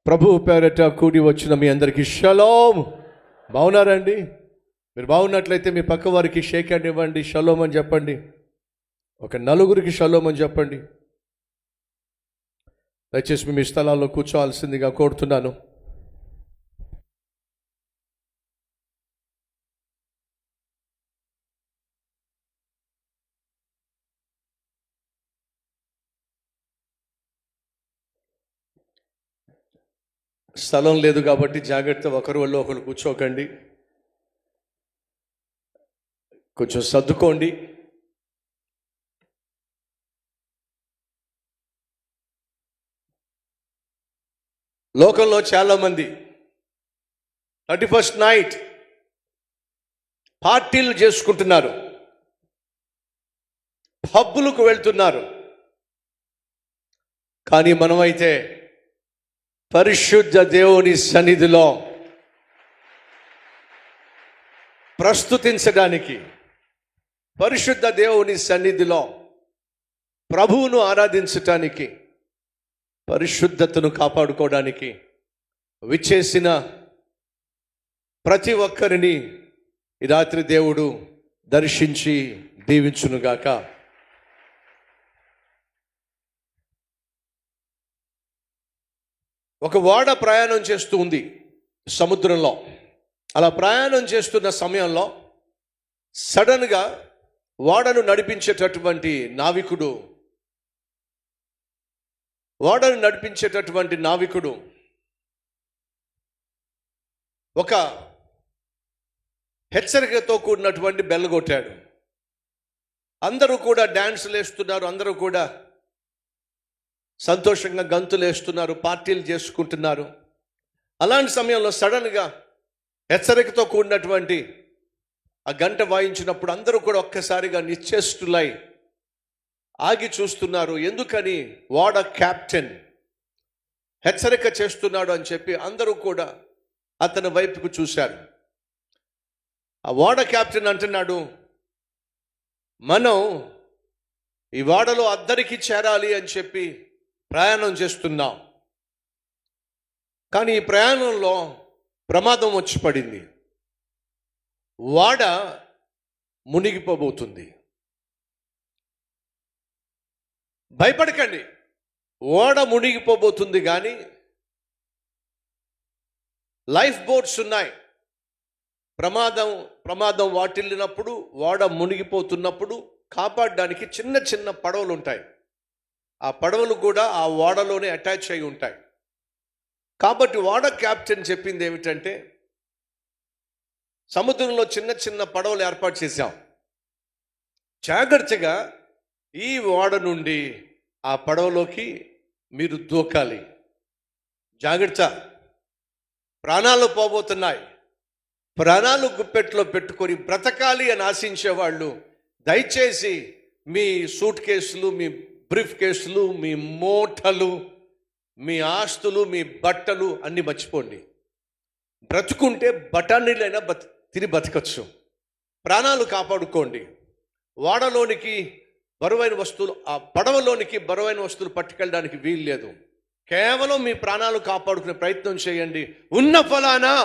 ప్రభువు పేరట కూడి వచ్చిన మీ అందరికీ షలోమ్. బాగున్నారండి? మీరు బాగున్నట్లయితే మీ పక్క వారికి షేక్ హ్యాండ్ ఇవ్వండి, షలోమ్ అని చెప్పండి. ఒక నలుగురికి షలోమ్ అని చెప్పండి. దయచేసి మీ స్థలాల్లో కూర్చోవాల్సిందిగా కోరుతున్నాను. స్థలం లేదు కాబట్టి జాగ్రత్త, ఒకరు వాళ్ళు ఒకరు కూర్చోకండి, కొంచెం సర్దుకోండి. లోకంలో చాలామంది 31st నైట్ పార్టీలు చేసుకుంటున్నారు, పబ్బులకు వెళ్తున్నారు. కానీ మనమైతే పరిశుద్ధ దేవుని సన్నిధిలో ప్రస్తుతించడానికి, పరిశుద్ధ దేవుని సన్నిధిలో ప్రభువును ఆరాధించటానికి, పరిశుద్ధతను కాపాడుకోవడానికి విచ్చేసిన ప్రతి ఒక్కరిని ఈ రాత్రి దేవుడు దర్శించి దీవించునుగాక. ఒక ఓడ ప్రయాణం చేస్తూ ఉంది సముద్రంలో. అలా ప్రయాణం చేస్తున్న సమయంలో సడన్గా ఓడను నడిపించేటటువంటి నావికుడు ఒక హెచ్చరికతో కూడినటువంటి బెల్ కొట్టాడు. అందరూ కూడా డ్యాన్సులు వేస్తున్నారు, అందరూ కూడా సంతోషంగా గంతులు వేస్తున్నారు, పార్టీలు చేసుకుంటున్నారు. అలాంటి సమయంలో సడన్గా హెచ్చరికతో కూడినటువంటి ఆ గంట వాయించినప్పుడు అందరూ కూడా ఒక్కసారిగా నిశ్చేష్టులై ఆగి చూస్తున్నారు. ఎందుకని? ఓడ కెప్టెన్ హెచ్చరిక చేస్తున్నాడు అని చెప్పి అందరూ కూడా అతని వైపుకు చూశారు. ఆ ఓడ కెప్టెన్ అంటున్నాడు, మనం ఈ ఓడలో అద్దరికి చేరాలి అని చెప్పి ప్రయాణం చేస్తున్నాం, కానీ ఈ ప్రయాణంలో ప్రమాదం వచ్చి పడింది, ఓడ మునిగిపోబోతుంది. భయపడకండి, ఓడ మునిగిపోబోతుంది, కానీ లైఫ్ బోట్స్ ఉన్నాయి. ప్రమాదం వాటిల్లినప్పుడు, ఓడ మునిగిపోతున్నప్పుడు కాపాడడానికి చిన్న చిన్న పడవలు ఉంటాయి. ఆ పడవలు కూడా ఆ ఓడలోనే అటాచ్ అయి ఉంటాయి. కాబట్టి ఓడ కెప్టెన్ చెప్పింది ఏమిటంటే, సముద్రంలో చిన్న చిన్న పడవలు ఏర్పాటు చేశాం, జాగ్రత్తగా ఈ ఓడ నుండి ఆ పడవలోకి మీరు దూకాలి, జాగ్రత్త, ప్రాణాలు పోబోతున్నాయి. ప్రాణాలు గుప్పెట్లో పెట్టుకొని బ్రతకాలి అని ఆశించేవాళ్ళు దయచేసి మీ సూట్ కేసులు, మీ బ్రీఫ్ కేసులు, మీ మూటలు, మీ ఆస్తులు, మీ బట్టలు అన్నీ మర్చిపోండి. బ్రతుకుంటే బఠానీలైనా తిని బతకచ్చు. ప్రాణాలు కాపాడుకోండి. ఓడలోనికి బరువైన వస్తువులు, ఆ పడవలోనికి బరువైన వస్తువులు పట్టుకెళ్ళడానికి వీలు లేదు. కేవలం మీ ప్రాణాలు కాపాడుకునే ప్రయత్నం చేయండి. ఉన్న ఫలానా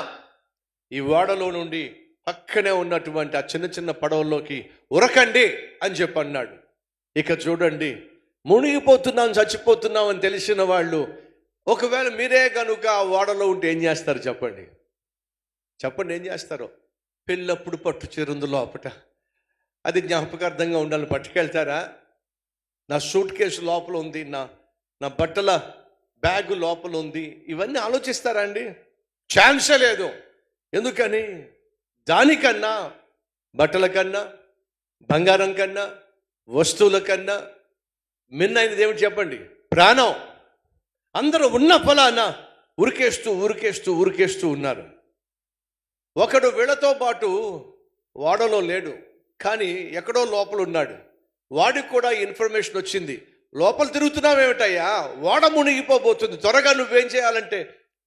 ఈ ఓడలో నుండి పక్కనే ఉన్నటువంటి ఆ చిన్న చిన్న పడవల్లోకి ఉరకండి అని చెప్పి అన్నాడు. ఇక చూడండి, మునిగిపోతున్నాం, చచ్చిపోతున్నాం అని తెలిసిన వాళ్ళు, ఒకవేళ మీరే కనుక ఆ ఓడలో ఉంటే ఏం చేస్తారు చెప్పండి? ఏం చేస్తారో? పెళ్ళప్పుడు పట్టు చీరందు లోపట, అది జ్ఞాపకార్థంగా ఉండాలని పట్టుకెళ్తారా? నా సూట్ కేసు లోపల ఉంది, నా బట్టల బ్యాగు లోపల ఉంది, ఇవన్నీ ఆలోచిస్తారా అండి? ఛాన్సే లేదు. ఎందుకని? దానికన్నా, బట్టల కన్నా, బంగారం కన్నా, వస్తువుల కన్నా మిన్నైనది ఏమిటి చెప్పండి? ప్రాణం. అందరూ ఉన్న ఫలాన ఉరికేస్తూ ఉన్నారు. ఒకడు వీళ్ళతో పాటు ఓడలో లేడు, కానీ ఎక్కడో లోపల ఉన్నాడు. వాడికి కూడా ఇన్ఫర్మేషన్ వచ్చింది, లోపల తిరుగుతున్నావేమిటయ్యా, ఓడ మునిగిపోబోతుంది, త్వరగా నువ్వేం చేయాలంటే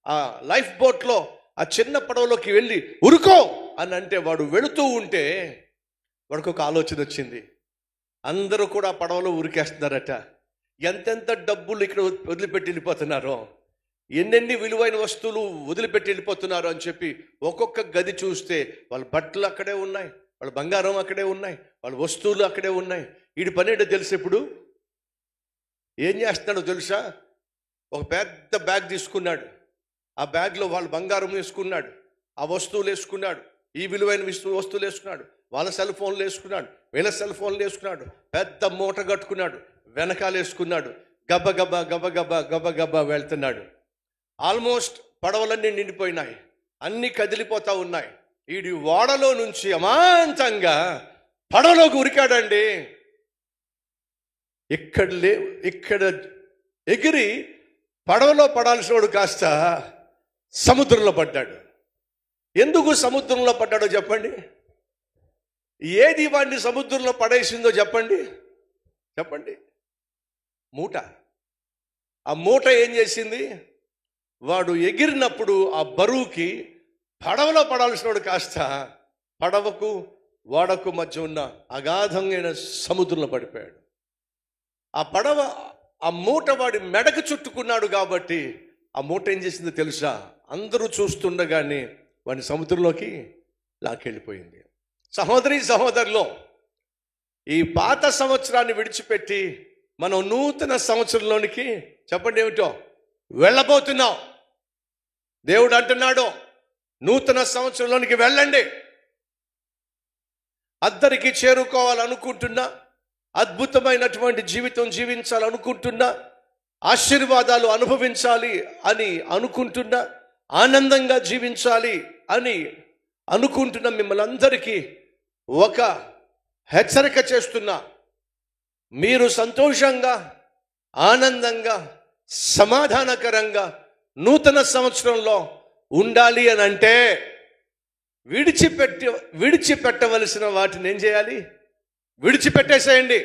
ఆ లైఫ్ బోట్లో ఆ చిన్న పడవలోకి వెళ్ళి ఉరుకో అని అంటే, వాడు వెళుతూ ఉంటే వాడికి ఒక ఆలోచన వచ్చింది. అందరూ కూడా పడవలో ఉరికేస్తున్నారట. ఎంతెంత డబ్బులు ఇక్కడ వదిలిపెట్టి వెళ్ళిపోతున్నారో, ఎన్నెన్ని విలువైన వస్తువులు వదిలిపెట్టి వెళ్ళిపోతున్నారు అని చెప్పి ఒక్కొక్క గది చూస్తే వాళ్ళ బట్టలు అక్కడే ఉన్నాయి, వాళ్ళ బంగారం అక్కడే ఉన్నాయి, వాళ్ళ వస్తువులు అక్కడే ఉన్నాయి. వీడి పని ఏంటో తెలిసి ఇప్పుడు ఏం చేస్తున్నాడో తెలుసా? ఒక పెద్ద బ్యాగ్ తీసుకున్నాడు, ఆ బ్యాగ్లో వాళ్ళ బంగారం వేసుకున్నాడు, ఆ వస్తువులు వేసుకున్నాడు, ఈ విలువైన వస్తువులు వేసుకున్నాడు, వాళ్ళ సెల్ ఫోన్లు వేసుకున్నాడు, వీళ్ళ సెల్ ఫోన్లు వేసుకున్నాడు, పెద్ద మూట కట్టుకున్నాడు, వెనకాల వేసుకున్నాడు, గబగబా గబగబా గబగబా వెళ్తున్నాడు. ఆల్మోస్ట్ పడవలన్నీ నిండిపోయినాయి, అన్నీ కదిలిపోతా ఉన్నాయి. వీడి ఓడలో నుంచి అమాంతంగా పడవలోకి ఉరికాడండి. ఇక్కడ ఎగిరి పడవలో పడాల్సిన వాడు కాస్త సముద్రంలో పడ్డాడు. ఎందుకు సముద్రంలో పడ్డాడో చెప్పండి? ఏది వాడిని సముద్రంలో పడేసిందో చెప్పండి? మూట. ఆ మూట ఏం చేసింది? వాడు ఎగిరినప్పుడు ఆ బరువుకి పడవలో పడాల్సిన వాడు కాస్త పడవకు ఓడకు మధ్య ఉన్న అగాధమైన సముద్రంలో పడిపోయాడు. ఆ మూట వాడి మెడకు చుట్టుకున్నాడు కాబట్టి ఆ మూట ఏం చేసిందో తెలుసా? అందరూ చూస్తుండగానే వాడిని సముద్రంలోకి లాక్కెళ్ళిపోయింది. సహోదరి సహోదరులో, ఈ పాత సంవత్సరాన్ని విడిచిపెట్టి మనం నూతన సంవత్సరంలోనికి చెప్పండి ఏమిటో వెళ్ళబోతున్నాం. దేవుడు అంటున్నాడు, నూతన సంవత్సరంలోనికి వెళ్ళండి. అద్దరికి చేరుకోవాలనుకుంటున్నా, అద్భుతమైనటువంటి జీవితం జీవించాలనుకుంటున్నా, ఆశీర్వాదాలు అనుభవించాలి అని అనుకుంటున్నా, ఆనందంగా జీవించాలి అని అనుకుంటున్న మిమ్మల్ని అందరికీ ఒక హెచ్చరిక చేస్తున్నా. మీరు సంతోషంగా, ఆనందంగా, సమాధానకరంగా నూతన సంవత్సరంలో ఉండాలి అని అంటే విడిచిపెట్టవలసిన వాటిని ఏం చేయాలి? విడిచిపెట్టేసేయండి.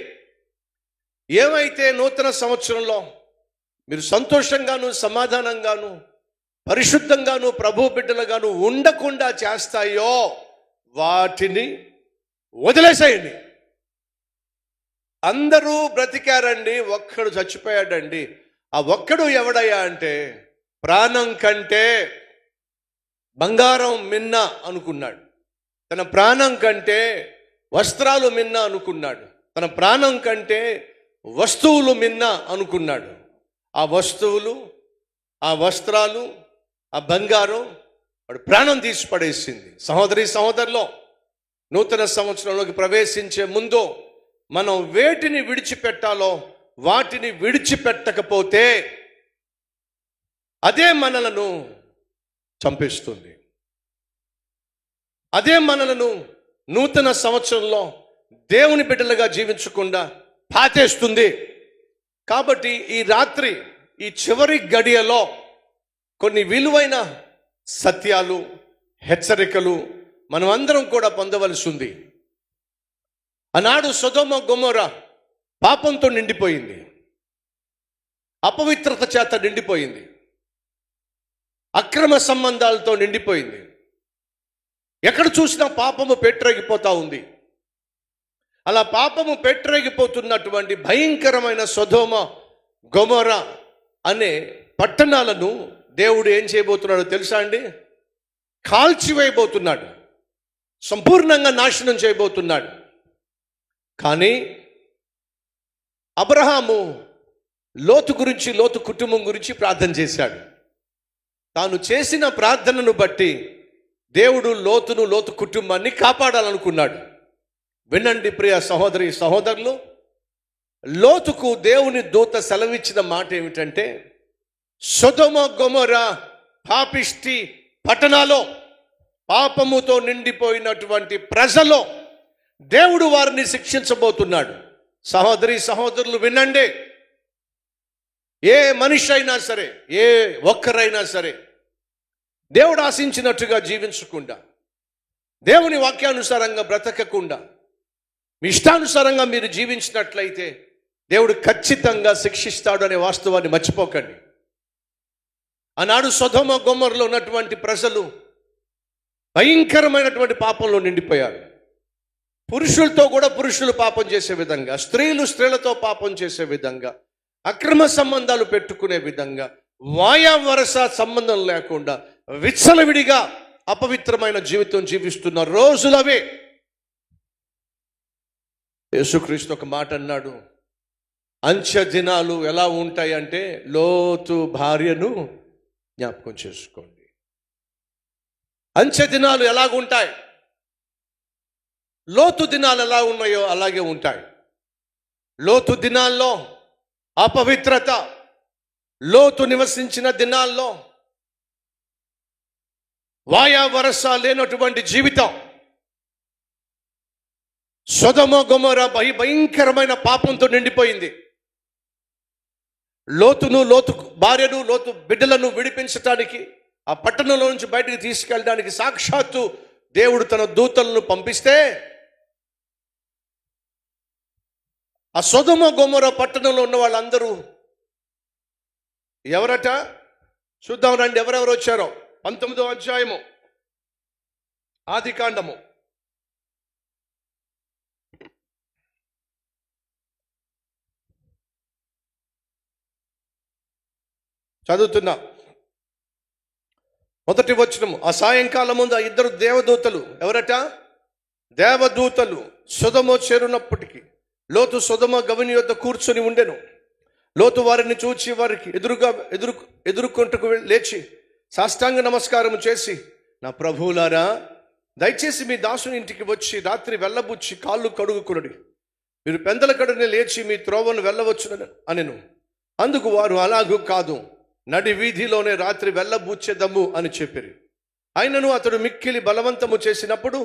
ఏమైతే నూతన సంవత్సరంలో మీరు సంతోషంగాను, సమాధానంగాను, పరిశుద్ధంగాను, ప్రభు బిడ్డలుగాను ఉండకుండా చేస్తాయో వాటిని వదిలేసేయండి. అందరూ బ్రతికారండి, ఒక్కడు చచ్చిపోయాడండి. ఆ ఒక్కడు ఎవడయ్యా అంటే ప్రాణం కంటే బంగారం మిన్న అనుకున్నాడు, తన ప్రాణం కంటే వస్త్రాలు మిన్న అనుకున్నాడు, తన ప్రాణం కంటే వస్తువులు మిన్న అనుకున్నాడు. ఆ వస్తువులు, ఆ వస్త్రాలు, ఆ బంగారం వాడు ప్రాణం తీసి పడేసింది. సహోదరి సహోదరులో, నూతన సంవత్సరంలోకి ప్రవేశించే ముందు మనం వేటిని విడిచిపెట్టాలో వాటిని విడిచిపెట్టకపోతే అదే మనలను చంపేస్తుంది. అదే మనలను నూతన సంవత్సరంలో దేవుని బిడ్డలుగా జీవించకుండా పాతేస్తుంది. కాబట్టి ఈ రాత్రి, ఈ చివరి గడియలో కొన్ని విలువైన సత్యాలు, హెచ్చరికలు మనం అందరం కూడా పొందవలసి ఉంది. ఆనాడు సొదొమ గొమొర్రా పాపంతో నిండిపోయింది, అపవిత్రత చేత నిండిపోయింది, అక్రమ సంబంధాలతో నిండిపోయింది. ఎక్కడ చూసినా పాపము పెట్టరేగిపోతా ఉంది. అలా పాపము పెట్టరేగిపోతున్నటువంటి భయంకరమైన సొదొమ గొమొర్రా అనే పట్టణాలను దేవుడు ఏం చేయబోతున్నాడో తెలుసా అండి? కాల్చివేయబోతున్నాడు, సంపూర్ణంగా నాశనం చేయబోతున్నాడు. కానీ అబ్రహాము లోతు గురించి, లోతు కుటుంబం గురించి ప్రార్థన చేశాడు. తాను చేసిన ప్రార్థనను బట్టి దేవుడు లోతును, లోతు కుటుంబాన్ని కాపాడాలనుకున్నాడు. వినండి ప్రియ సహోదరి సహోదరులు, లోతుకు దేవుని దూత సెలవిచ్చిన మాట ఏమిటంటే, సొదొమ గొమొర్రా పాపిష్టి పట్టణాల్లో, పాపముతో నిండిపోయినటువంటి ప్రజలో దేవుడు వారిని శిక్షించబోతున్నాడు. సహోదరి సహోదరులు వినండి, ఏ మనిషి అయినా సరే, ఏ ఒక్కరైనా సరే దేవుడు ఆశించినట్టుగా జీవించకుండా, దేవుని వాక్యానుసారంగా బ్రతకకుండా, మీ ఇష్టానుసారంగా మీరు జీవించినట్లయితే దేవుడు ఖచ్చితంగా శిక్షిస్తాడు అనే వాస్తవాన్ని మర్చిపోకండి. ఆనాడు సొదొమ గొమొర్రాలో ఉన్నటువంటి ప్రజలు భయంకరమైనటువంటి పాపంలో నిండిపోయారు. పురుషులతో కూడా పురుషులు పాపం చేసే విధంగా, స్త్రీలు స్త్రీలతో పాపం చేసే విధంగా, అక్రమ సంబంధాలు పెట్టుకునే విధంగా, వాయా వరస సంబంధం లేకుండా విచ్చలవిడిగా అపవిత్రమైన జీవితం జీవిస్తున్న రోజులవే. యేసుక్రీస్తు ఒక మాట అన్నాడు, అంచె దినాలు ఎలా ఉంటాయంటే లోతు భార్యను జ్ఞాపకం చేసుకోండి. అంచె దినాలు ఎలాగుంటాయి, లోతు దినాలు ఎలా ఉన్నాయో అలాగే ఉంటాయి. లోతు దినాల్లో అపవిత్రత, లోతు నివసించిన దినాల్లో వాయా వరస లేనటువంటి జీవితం, సొదొమ గొమొర భయంకరమైన పాపంతో నిండిపోయింది. లోతు భార్యను, లోతు బిడ్డలను విడిపించటానికి, ఆ పట్టణంలో నుంచి బయటికి తీసుకెళ్ళడానికి సాక్షాత్తు దేవుడు తన దూతలను పంపిస్తే, ఆ సొదొమ గొమొర పట్టణంలో ఉన్న వాళ్ళందరూ ఎవరట చూద్దాం రండి. ఎవరెవరు వచ్చారో 19వ అధ్యాయము ఆదికాండము. చదువుతున్నా, మొదటి వచనము. ఆ సాయంకాలం ముందు ఆ ఇద్దరు దేవదూతలు, ఎవరట దేవదూతలు సొదొమ చేరునప్పటికీ లోతు సొదొమ గవిని యొద్ద కూర్చొని ఉండెను. లోతు వారిని చూచి వారికి ఎదుర్కొంటకు లేచి సాష్టాంగ నమస్కారం చేసి, నా ప్రభువులారా, దయచేసి మీ దాసుని ఇంటికి వచ్చి రాత్రి వెళ్ళబుచ్చి కాళ్ళు కడుగుకునడి. మీరు పెందల కడుని లేచి మీ త్రోవను వెళ్ళవచ్చునని అనెను. అందుకు వారు, అలాగూ కాదు, నడి వీధిలోనే రాత్రి వెళ్ళబుచ్చేదమ్ము అని చెప్పిరి. అయినను అతడు మిక్కిలి బలవంతము చేసినప్పుడు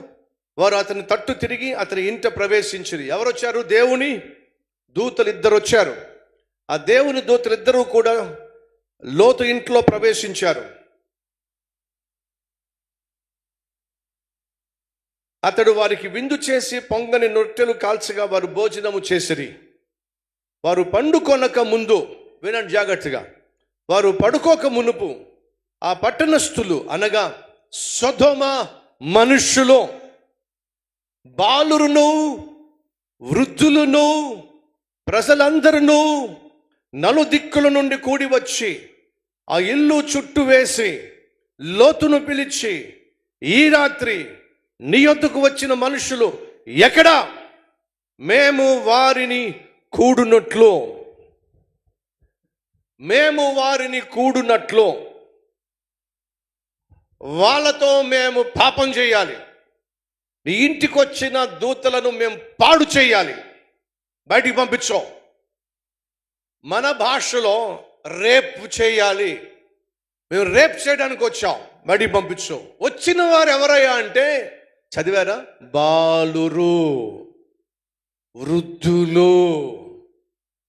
వారు అతని తట్టు తిరిగి అతని ఇంట ప్రవేశించిరి. ఎవరొచ్చారు? దేవుని దూతలు ఇద్దరు వచ్చారు. ఆ దేవుని దూతలు ఇద్దరూ కూడా లోతు ఇంట్లో ప్రవేశించారు. అతడు వారికి విందు చేసి పొంగని రొట్టెలు కాల్చగా వారు భోజనము చేసిరి. వారు పండుకొనక ముందు, వినండి జాగ్రత్తగా, వారు పడుకోక మునుపు ఆ పట్టణస్థులు అనగా సొదొమ మనుష్యులు, బాలురును వృద్ధులను ప్రజలందరూ నలుదిక్కుల నుండి కూడి వచ్చి ఆ ఇల్లు చుట్టూ వేసి లోతును పిలిచి, ఈ రాత్రి నీ యొద్దకు వచ్చిన మనుషులు ఎక్కడా? మేము వారిని కూడునట్లు వాళ్ళతో మేము పాపం చేయాలి. నీ ఇంటికి వచ్చిన దూతలను మేము పాడు చేయాలి, బయటికి పంపించాం. మన భాషలో రేపు చేయాలి, మేము రేపు చేయడానికి వచ్చాం, బయటికి పంపించాం. వచ్చిన వారు ఎవరయ్యా అంటే, చదివారా? బాలురు, వృద్ధులు,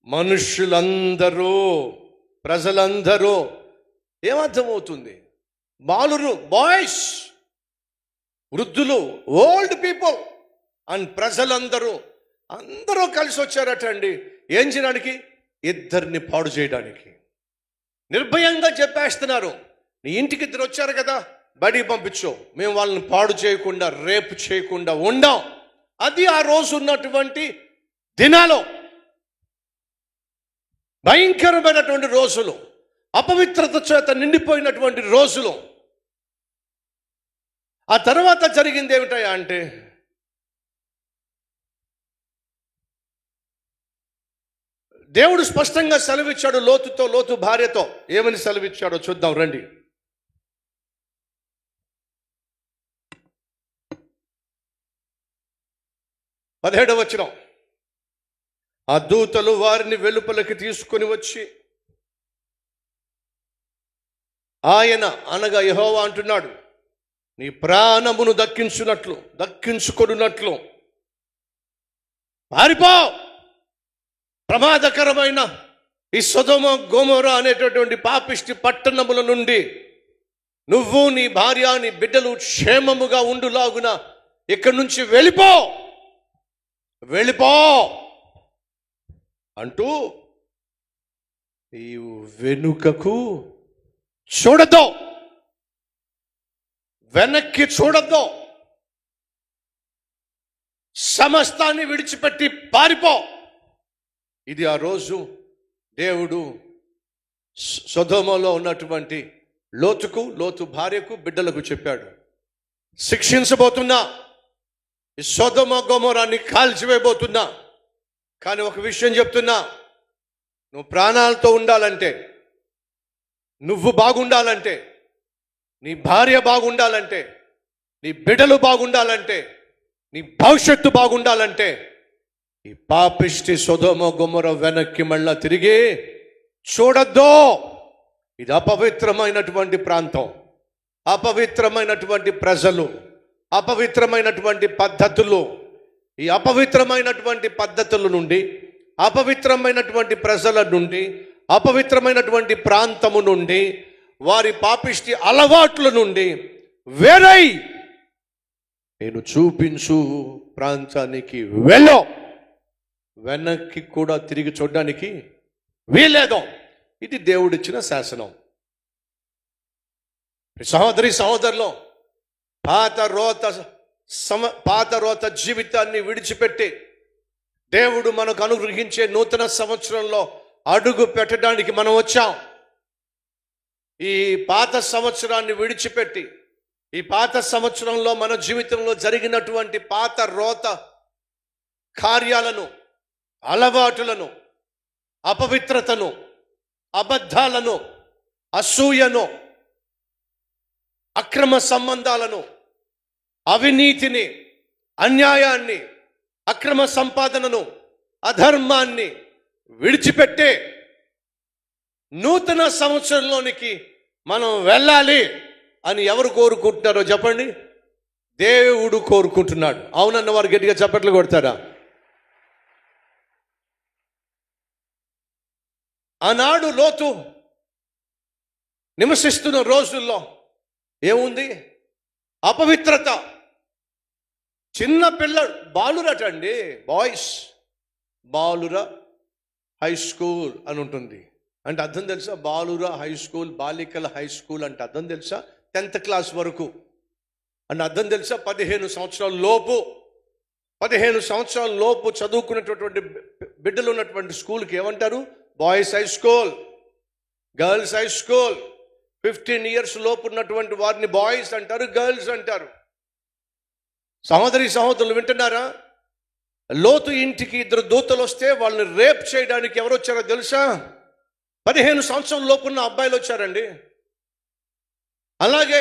మనుషులందరూ, ప్రజలందరూ. ఏమర్థమవుతుంది? బాలురు బాయ్స్, వృద్ధులు ఓల్డ్ పీపుల్, అండ్ ప్రజలందరూ అందరూ కలిసి వచ్చారట అండి. ఏం చేయడానికి? ఇద్దరిని పాడు చేయడానికి. నిర్భయంగా చెప్పేస్తున్నారు, నీ ఇంటికి ఇద్దరు వచ్చారు కదా, బడికి పంపించు, మేము వాళ్ళని పాడు చేయకుండా, రేపు చేయకుండా ఉండాం. అది ఆ రోజు ఉన్నటువంటి దినాలు, భయంకరమైనటువంటి రోజులు, అపవిత్రత చేత నిండిపోయినటువంటి రోజులు. ఆ తర్వాత జరిగింది ఏమిటయా అంటే, దేవుడు స్పష్టంగా సెలవిచ్చాడు లోతుతో, లోతు భార్యతో. ఏమని సెలవిచ్చాడో చూద్దాం రండి. 17వ వచనం. ఆ దూతలు వారిని వెలుపలికి తీసుకొని వచ్చి, ఆయన అనగా యెహోవా అంటున్నాడు, నీ ప్రాణమును దక్కించుకొనున్నట్లు పారిపో. ప్రమాదకరమైన ఈ సొదొమ గొమొర అనేటటువంటి పాపిష్టి పట్టణముల నుండి నువ్వు, నీ భార్య, నీ బిడ్డలు క్షేమముగా ఉండులాగున ఇక్కడి నుంచి వెళ్ళిపో అంటూ నీవు వెనుకకు చూడద్దు, వెనక్కి చూడద్దు, సమస్తాన్ని విడిచిపెట్టి పారిపో. ఇది ఆ రోజు దేవుడు సొదొమలో ఉన్నటువంటి లోతు భార్యకు బిడ్డలకు చెప్పాడు, శిక్షించబోతున్నా, ఈ సొదొమ గొమొరాన్ని కాల్చివేయబోతున్నా. కానీ ఒక విషయం చెప్తున్నా, నువ్వు ప్రాణాలతో ఉండాలంటే, నువ్వు బాగుండాలంటే, నీ భార్య బాగుండాలంటే, నీ బిడ్డలు బాగుండాలంటే, నీ భవిష్యత్తు బాగుండాలంటే, ఈ పాపిష్టి సొదొమ గొమొర వెనక్కి మళ్ళా తిరిగి చూడొద్దు. ఇది అపవిత్రమైనటువంటి ప్రాంతం, అపవిత్రమైనటువంటి ప్రజలు, అపవిత్రమైనటువంటి పద్ధతులు. ఈ అపవిత్రమైనటువంటి పద్ధతుల నుండి, అపవిత్రమైనటువంటి ప్రజల నుండి, అపవిత్రమైనటువంటి ప్రాంతము నుండి, వారి పాపిష్టి అలవాట్ల నుండి వేరై నేను చూపించు ప్రాంతానికి వెళ్ళు. వెనక్కి కూడా తిరిగి చూడడానికి వీలేదు. ఇది దేవుడిచ్చిన శాసనం. సహోదరి సహోదరులు, పాత రోత జీవితాన్ని విడిచిపెట్టి దేవుడు మనకు అనుగ్రహించే నూతన సంవత్సరంలో అడుగు పెట్టడానికి మనం వచ్చాం. ఈ పాత సంవత్సరాన్ని విడిచిపెట్టి, ఈ పాత సంవత్సరంలో మన జీవితంలో జరిగినటువంటి పాత రోత కార్యాలను, అలవాటులను, అపవిత్రతను, అబద్ధాలను, అసూయను, అక్రమ సంబంధాలను, అవినీతిని, అన్యాయాన్ని, అక్రమ సంపాదనను, అధర్మాన్ని విడిచిపెట్టే నూతన సంవత్సరంలోనికి మనం వెళ్ళాలి అని ఎవరు కోరుకుంటున్నారో చెప్పండి? దేవుడు కోరుకుంటున్నాడు. అవునన్న వారు గట్టిగా చప్పట్లు కొడతారా? ఆనాడు లోతు నివసిస్తున్న రోజుల్లో ఏముంది? అపవిత్రత. చిన్న పిల్లడు, బాలురట అండి, బాయ్స్, బాలుర హై స్కూల్ అని ఉంటుంది. అంటే అర్థం తెలుసా? బాలుర హై స్కూల్, బాలికల హై స్కూల్ అంటే అర్థం తెలుసా? 10th క్లాస్ వరకు అంటే అర్థం తెలుసా? 15 సంవత్సరాల లోపు, 15 సంవత్సరాల లోపు చదువుకున్నటువంటి బిడ్డలు ఉన్నటువంటి స్కూల్కి ఏమంటారు? Boys high school, girls high school. 15 years లోపు ఉన్నటువంటి వారిని బాయ్స్ అంటారు, గర్ల్స్ అంటారు. సహోదరి సహోదరులు వింటున్నారా? లోతు ఇంటికి 2 దూతలు వస్తే వాళ్ళని రేప్ చేయడానికి ఎవరు వచ్చారో తెలుసా? 15 సంవత్సరాల లోపున్న అబ్బాయిలు వచ్చారండి. అలాగే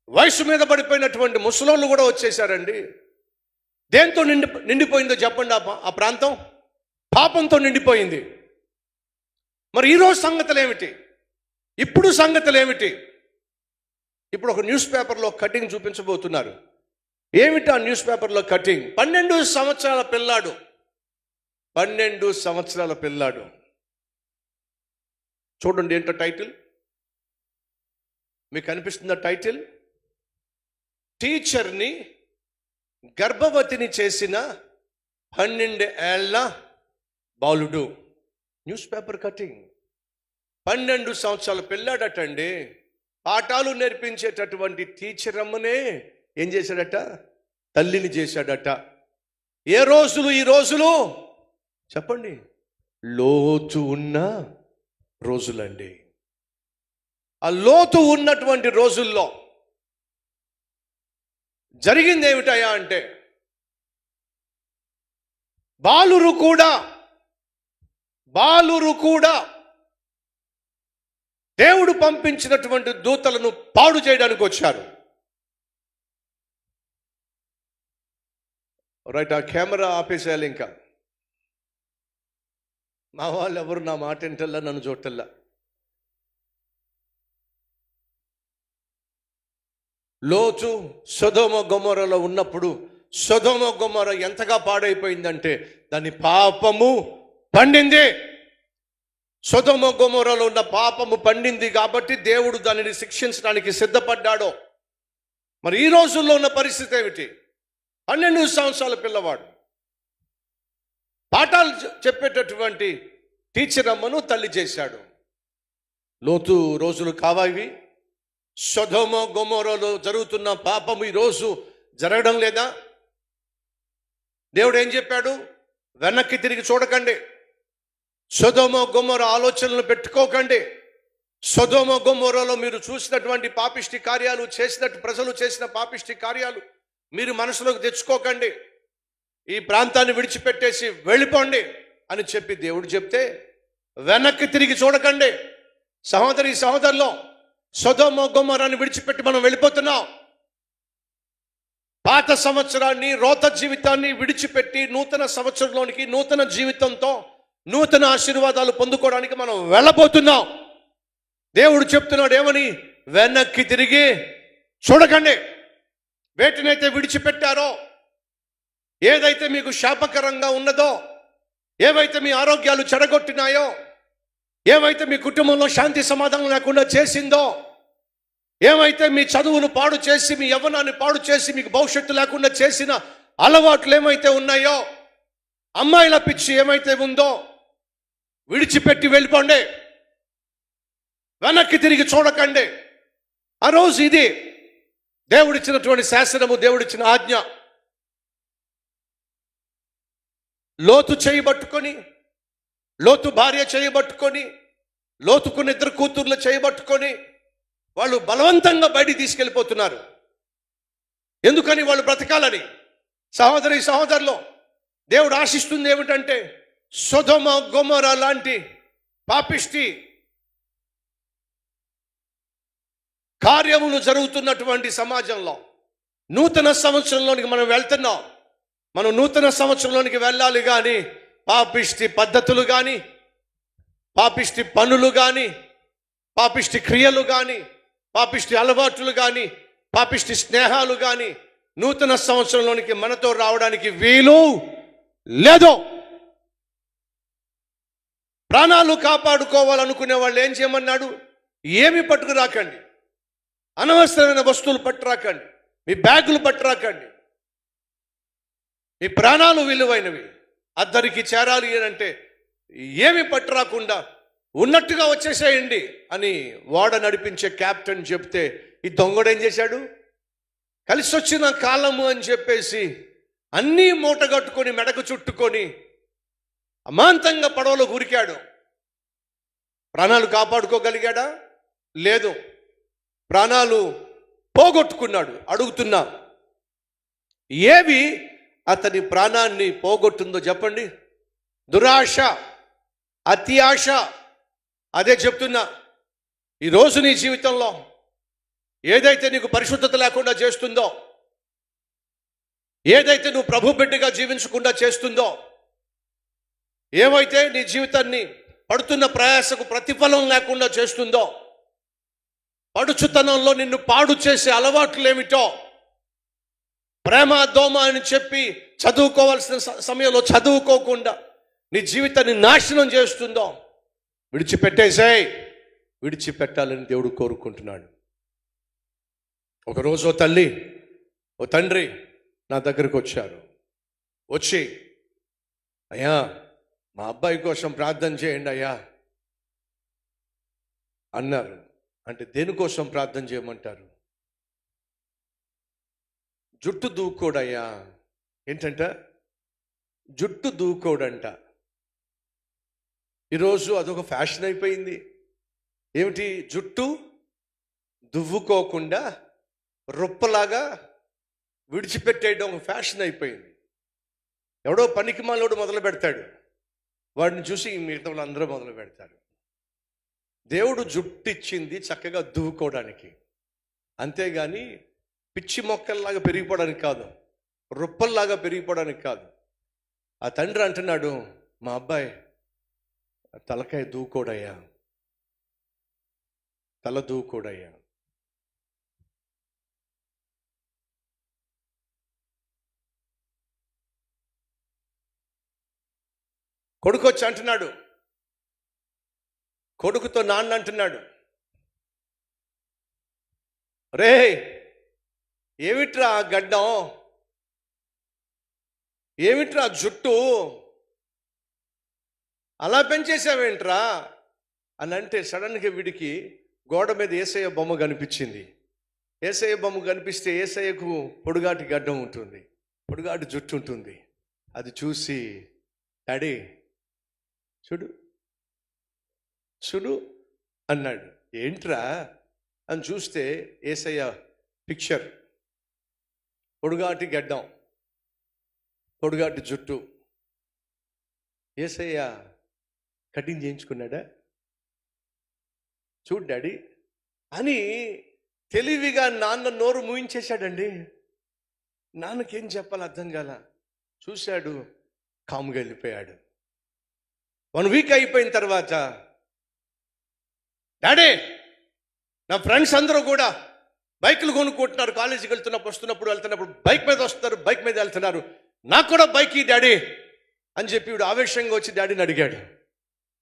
వయసు మీద పడిపోయినటువంటి ముసలోళ్ళు కూడా వచ్చేసారండి. దేంతో నిండిపోయిందో చెప్పండి? ఆ ప్రాంతం పాపంతో నిండిపోయింది. మరి ఈరోజు సంగతులు ఏమిటి? ఇప్పుడు సంగతులు ఏమిటి? ఇప్పుడు ఒక న్యూస్ పేపర్లో కటింగ్ చూపించబోతున్నారు. ఏమిటి ఆ న్యూస్ పేపర్లో కటింగ్? 12 సంవత్సరాల పిల్లాడు, 12 సంవత్సరాల పిల్లాడు. చూడండి ఏంటో టైటిల్, మీకు కనిపిస్తుందా టైటిల్? టీచర్ని గర్భవతిని చేసిన 12 ఏళ్ల బాలుడు. News paper cutting. 12 సంవత్సరాల పిల్లాడటండి. పాఠాలు నేర్పించేటటువంటి టీచర్ అమ్మనే ఏం చేశాడట? తల్లిని చేశాడట. ఏ రోజులు ఈ రోజులు చెప్పండి? లోతు ఉన్న రోజులండి. ఆ లోతు ఉన్నటువంటి రోజుల్లో జరిగింది ఏమిటయా అంటే, బాలురు కూడా దేవుడు పంపించినటువంటి దూతలను పాడు చేయడానికి వచ్చారు. రైట్, ఆ కెమెరా ఆపేసేయాలి. ఇంకా మా వాళ్ళు ఎవరు నా మాట వింటల్లా, నన్ను చూడటల్లా. లోతు సొదొమ గొమొరలో ఉన్నప్పుడు సొదొమ గొమొర ఎంతగా పాడైపోయిందంటే దాని పాపము పండింది. సొదొమ గొమొరలో ఉన్న పాపము పండింది కాబట్టి దేవుడు దానిని శిక్షించడానికి సిద్ధపడ్డాడు. మరి ఈ రోజుల్లో ఉన్న పరిస్థితి ఏమిటి? 12 సంవత్సరాల పిల్లవాడు పాఠాలు చెప్పేటటువంటి టీచర్ అమ్మను తల్లి చేశాడు. లోతు రోజులు కావాయి. సొదొమ గొమొరలో జరుగుతున్న పాపము ఈరోజు జరగడం లేదా? దేవుడు ఏం చెప్పాడు? వెనక్కి తిరిగి చూడకండి, సొదొమ గొమొర ఆలోచనలు పెట్టుకోకండి. సొదొమ గొమొర్రాలో మీరు చూసినటువంటి పాపిష్టి కార్యాలు, చేసినట్టు ప్రజలు చేసిన పాపిష్టి కార్యాలు మీరు మనసులోకి తెచ్చుకోకండి. ఈ ప్రాంతాన్ని విడిచిపెట్టేసి వెళ్ళిపోండి అని చెప్పి దేవుడు చెప్తే వెనక్కి తిరిగి చూడకండి. సహోదరి సహోదరులో, సొదొమ గొమొర్రాని విడిచిపెట్టి మనం వెళ్ళిపోతున్నాం. పాత సంవత్సరాన్ని, రోత జీవితాన్ని విడిచిపెట్టి నూతన సంవత్సరంలోనికి నూతన జీవితంతో నూతన ఆశీర్వాదాలు పొందుకోవడానికి మనం వెళ్ళబోతున్నాం. దేవుడు చెప్తున్నాడు ఏమని? వెనక్కి తిరిగి చూడకండి. వేటినైతే విడిచిపెట్టారో, ఏదైతే మీకు శాపకరంగా ఉన్నదో, ఏవైతే మీ ఆరోగ్యాలు చెడగొట్టినాయో, ఏవైతే మీ కుటుంబంలో శాంతి సమాధానం లేకుండా చేసిందో, ఏమైతే మీ చదువును పాడు చేసి, మీ యవ్వనాన్ని పాడు చేసి, మీకు భవిష్యత్తు లేకుండా చేసిన అలవాట్లు ఏమైతే ఉన్నాయో, అమ్మాయిల పిచ్చి ఏమైతే ఉందో, విడిచిపెట్టి వెళ్ళిపోండి. వెనక్కి తిరిగి చూడకండి. ఆ రోజు ఇది దేవుడిచ్చినటువంటి శాసనము, దేవుడిచ్చిన ఆజ్ఞ. లోతు చేయబట్టుకొని, లోతు భార్య చేయబట్టుకొని, లోతుకున్న ఇద్దరు కూతుర్లు చేయబట్టుకొని వాళ్ళు బలవంతంగా బయటికి తీసుకెళ్ళిపోతున్నారు. ఎందుకని? వాళ్ళు బ్రతకాలని. సహోదరి సహోదరులు, దేవుడు ఆశిస్తుంది ఏమిటంటే, సొదొమ గొమొర్రా లాంటి పాపిష్టి కార్యములు జరుగుతున్నటువంటి సమాజంలో నూతన సంవత్సరంలోనికి మనం వెళ్తున్నాం. మనం నూతన సంవత్సరంలోనికి వెళ్ళాలి కానీ పాపిష్టి పద్ధతులు కానీ, పాపిష్టి పనులు కానీ, పాపిష్టి క్రియలు కానీ, పాపిష్టి అలవాట్లు కానీ, పాపిష్టి స్నేహాలు కానీ నూతన సంవత్సరంలోనికి మనతో రావడానికి వీలు లేదు. ప్రాణాలు కాపాడుకోవాలనుకునే వాళ్ళు ఏం చేయమన్నాడు? ఏమి పట్టుకురాకండి, అనవసరమైన వస్తువులు పట్టురాకండి, మీ బ్యాగులు పట్టురాకండి. మీ ప్రాణాలు విలువైనవి, అద్దరికి చేరాలి అంటే ఏమి పట్టురాకుండా ఉన్నట్టుగా వచ్చేసేయండి అని ఓడ నడిపించే క్యాప్టెన్ చెప్తే, ఈ దొంగడు ఏం చేశాడు? కలిసి వచ్చిన కాలము అని చెప్పేసి అన్నీ మూటగట్టుకొని మెడకు చుట్టుకొని అమాంతంగా పడవలో ఉరికాడు. ప్రాణాలు కాపాడుకోగలిగాడా? లేదు. ప్రాణాలు పోగొట్టుకున్నాడు. అడుగుతున్నా, ఏవి అతని ప్రాణాన్ని పోగొట్టుందో చెప్పండి. దురాశ, అతి ఆశ. అదే చెప్తున్నా, ఈరోజు నీ జీవితంలో ఏదైతే నీకు పరిశుద్ధత లేకుండా చేస్తుందో, ఏదైతే నువ్వు ప్రభు బిడ్డగా జీవించకుండా చేస్తుందో, ఏవైతే నీ జీవితాన్ని పడుతున్న ప్రయాసకు ప్రతిఫలం లేకుండా చేస్తుందో, పడుచుతనంలో నిన్ను పాడు చేసే అలవాట్లు ఏమిటో, ప్రేమ దోమ అని చెప్పి చదువుకోవాల్సిన సమయంలో చదువుకోకుండా నీ జీవితాన్ని నాశనం చేస్తుందో, విడిచిపెట్టేసాయి. విడిచిపెట్టాలని దేవుడు కోరుకుంటున్నాడు. ఒకరోజు ఓ తల్లి, ఓ తండ్రి నా దగ్గరకు వచ్చారు. వచ్చి, అయ్యా మా అబ్బాయి కోసం ప్రార్థన చేయండి అయ్యా అన్నారు. అంటే దేనికోసం ప్రార్థన చేయమంటారు? జుట్టు దూకోడయ్యా. ఏంటంట? జుట్టు దూకోడంట. ఈరోజు అదొక ఫ్యాషన్ అయిపోయింది. ఏమిటి? జుట్టు దువ్వుకోకుండా రొప్పలాగా విడిచిపెట్టేయడం ఒక ఫ్యాషన్ అయిపోయింది. ఎవడో పనికి మాలోడు మొదలు పెడతాడు, వాడిని చూసి మిగతా వాళ్ళు అందరూ మొదలు పెడతారు. దేవుడు జుట్టు ఇచ్చింది చక్కగా దువ్వుకోవడానికి, అంతేగాని పిచ్చి మొక్కల్లాగా పెరిగిపోవడానికి కాదు, రొప్పల్లాగా పెరిగిపోవడానికి కాదు. ఆ తండ్రి అంటున్నాడు, మా అబ్బాయి తలకాయ దూకోడయ్యా, తల దూకోడయ్యా. కొడుకు వచ్చి అంటున్నాడు, కొడుకుతో నాన్న అంటున్నాడు, రే ఏమిట్రా గడ్డం, ఏమిట్రా జుట్టు, అలా పెంచేసావేంట్రా అని అంటే సడన్గా వీడికి గోడ మీద యేసయ్య బొమ్మ కనిపించింది. యేసయ్య బొమ్మ కనిపిస్తే యేసయ్యకు పొడుగాటి గడ్డం ఉంటుంది, పొడుగాటి జుట్టు ఉంటుంది. అది చూసి, డాడీ చూడు చూడు అన్నాడు. ఏంట్రా అని చూస్తే యేసయ్య పిక్చర్, పొడుగాటి గడ్డం, పొడుగాటి జుట్టు. యేసయ్య కటింగ్ చేయించుకున్నాడా? చూడు డాడీ అని తెలివిగా నాన్న నోరు మూయించేశాడండి. నాన్నకేం చెప్పాలి అర్థం కాల. చూశాడు, కాముగా వెళ్ళిపోయాడు. 1 వీక్ అయిపోయిన తర్వాత, డాడీ నా ఫ్రెండ్స్ అందరూ కూడా బైకులు కొనుక్కుంటున్నారు, కాలేజీకి వెళ్తున్నప్పుడు బైక్ మీద వస్తున్నారు, బైక్ మీద వెళ్తున్నారు, నాకు కూడా బైక్ ఈ డాడీ అని చెప్పి వీడు ఆవేశంగా వచ్చి డాడీని అడిగాడు.